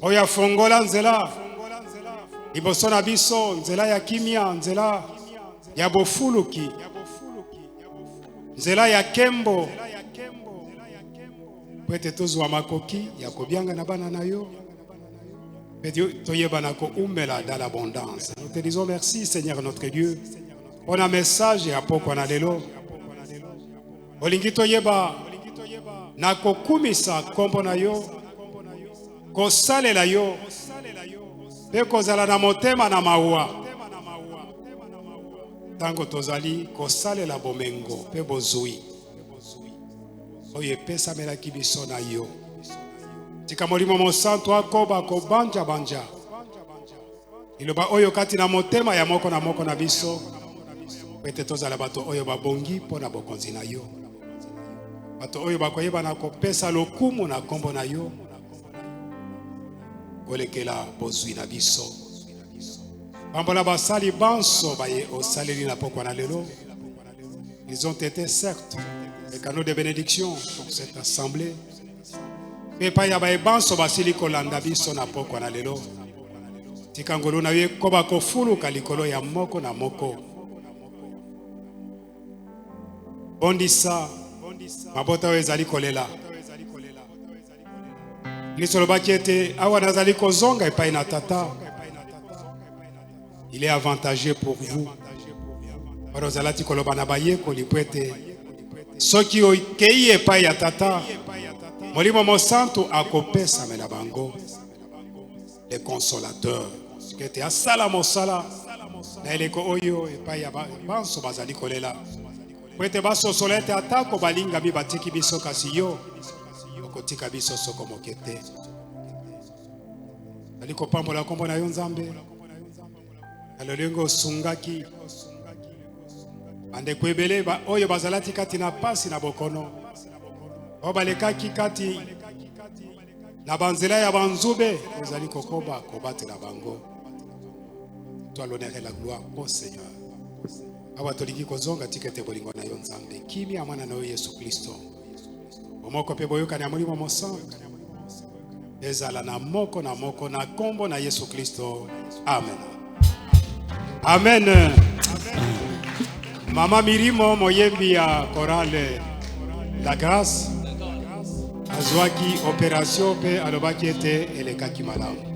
Oyo afongola nzela. Liboso na biso nzela ya kimia, nzela ya bofuluki, nzela ya kembo. Pwete tozwa makoki ya kobianga na bana na yo. Toyeba ko umela dans l'abondance. Nous te disons merci Seigneur notre Dieu. On a message ya poko na lelo. Olingi toyeba na kokumisa kombo na yo. Kosalela yo. Pe kozala na motema na mawa. Tango tozali kosalela bomengo pe bozui. Oye pesa melaki biso na yo. Tika molimo mosanto akoba ko banja banja. Iloba oyo kati na motema ya moko na biso. Pete tozala bato oyo babongi pona bokonzi na yo. Bato oyo bakoyeba na kopesa lokumu na kombo na yo. Kolekela bozui na biso. Bambola basali banso baye osaleli na pokwa na lelo. Ils ont été certes les canaux de bénédiction pour cette assemblée. Mais pas ya baye banso basili kolanda biso na pokwa na lelo. Tikangolo na ye koba kofulu kalikolo ya moko na moko. Bondisa mabota wezali kolela. Il est avantageux pour vous. Ceux qui ont payé par tata, Molimo Santo a copé sa menabango, les consolateurs. Qui était à Salamosala, Naileko Oyo et Paya Banso Bazali Kolela. Prete Baso Solete Atako Balinga Bibatiki Biso Kasiyo. Kotika biso soko mokete. Aliko pambola kombo na yo Nzambe. Alolengo sungaki. Ande kwebele ba oyo bazalati kati na pasi na bokono. Obalekaki kati na banzela ya banzube. Ozali kokoba kobate na bango. Toi l'honneur et la gloire au Seigneur. Awa toliki kozonga tikete bolingo na yo Nzambe. Kimi amana na yo Yesu Kristo. Omoko pe boyoka na molimo mosantu. Ezala na moko na kombo na Yesu Kristo. Amen. Amen. Mama Mirimo moyembi ya chorale La Grâce azwaki opération pe alobaki ete elekaki malamu.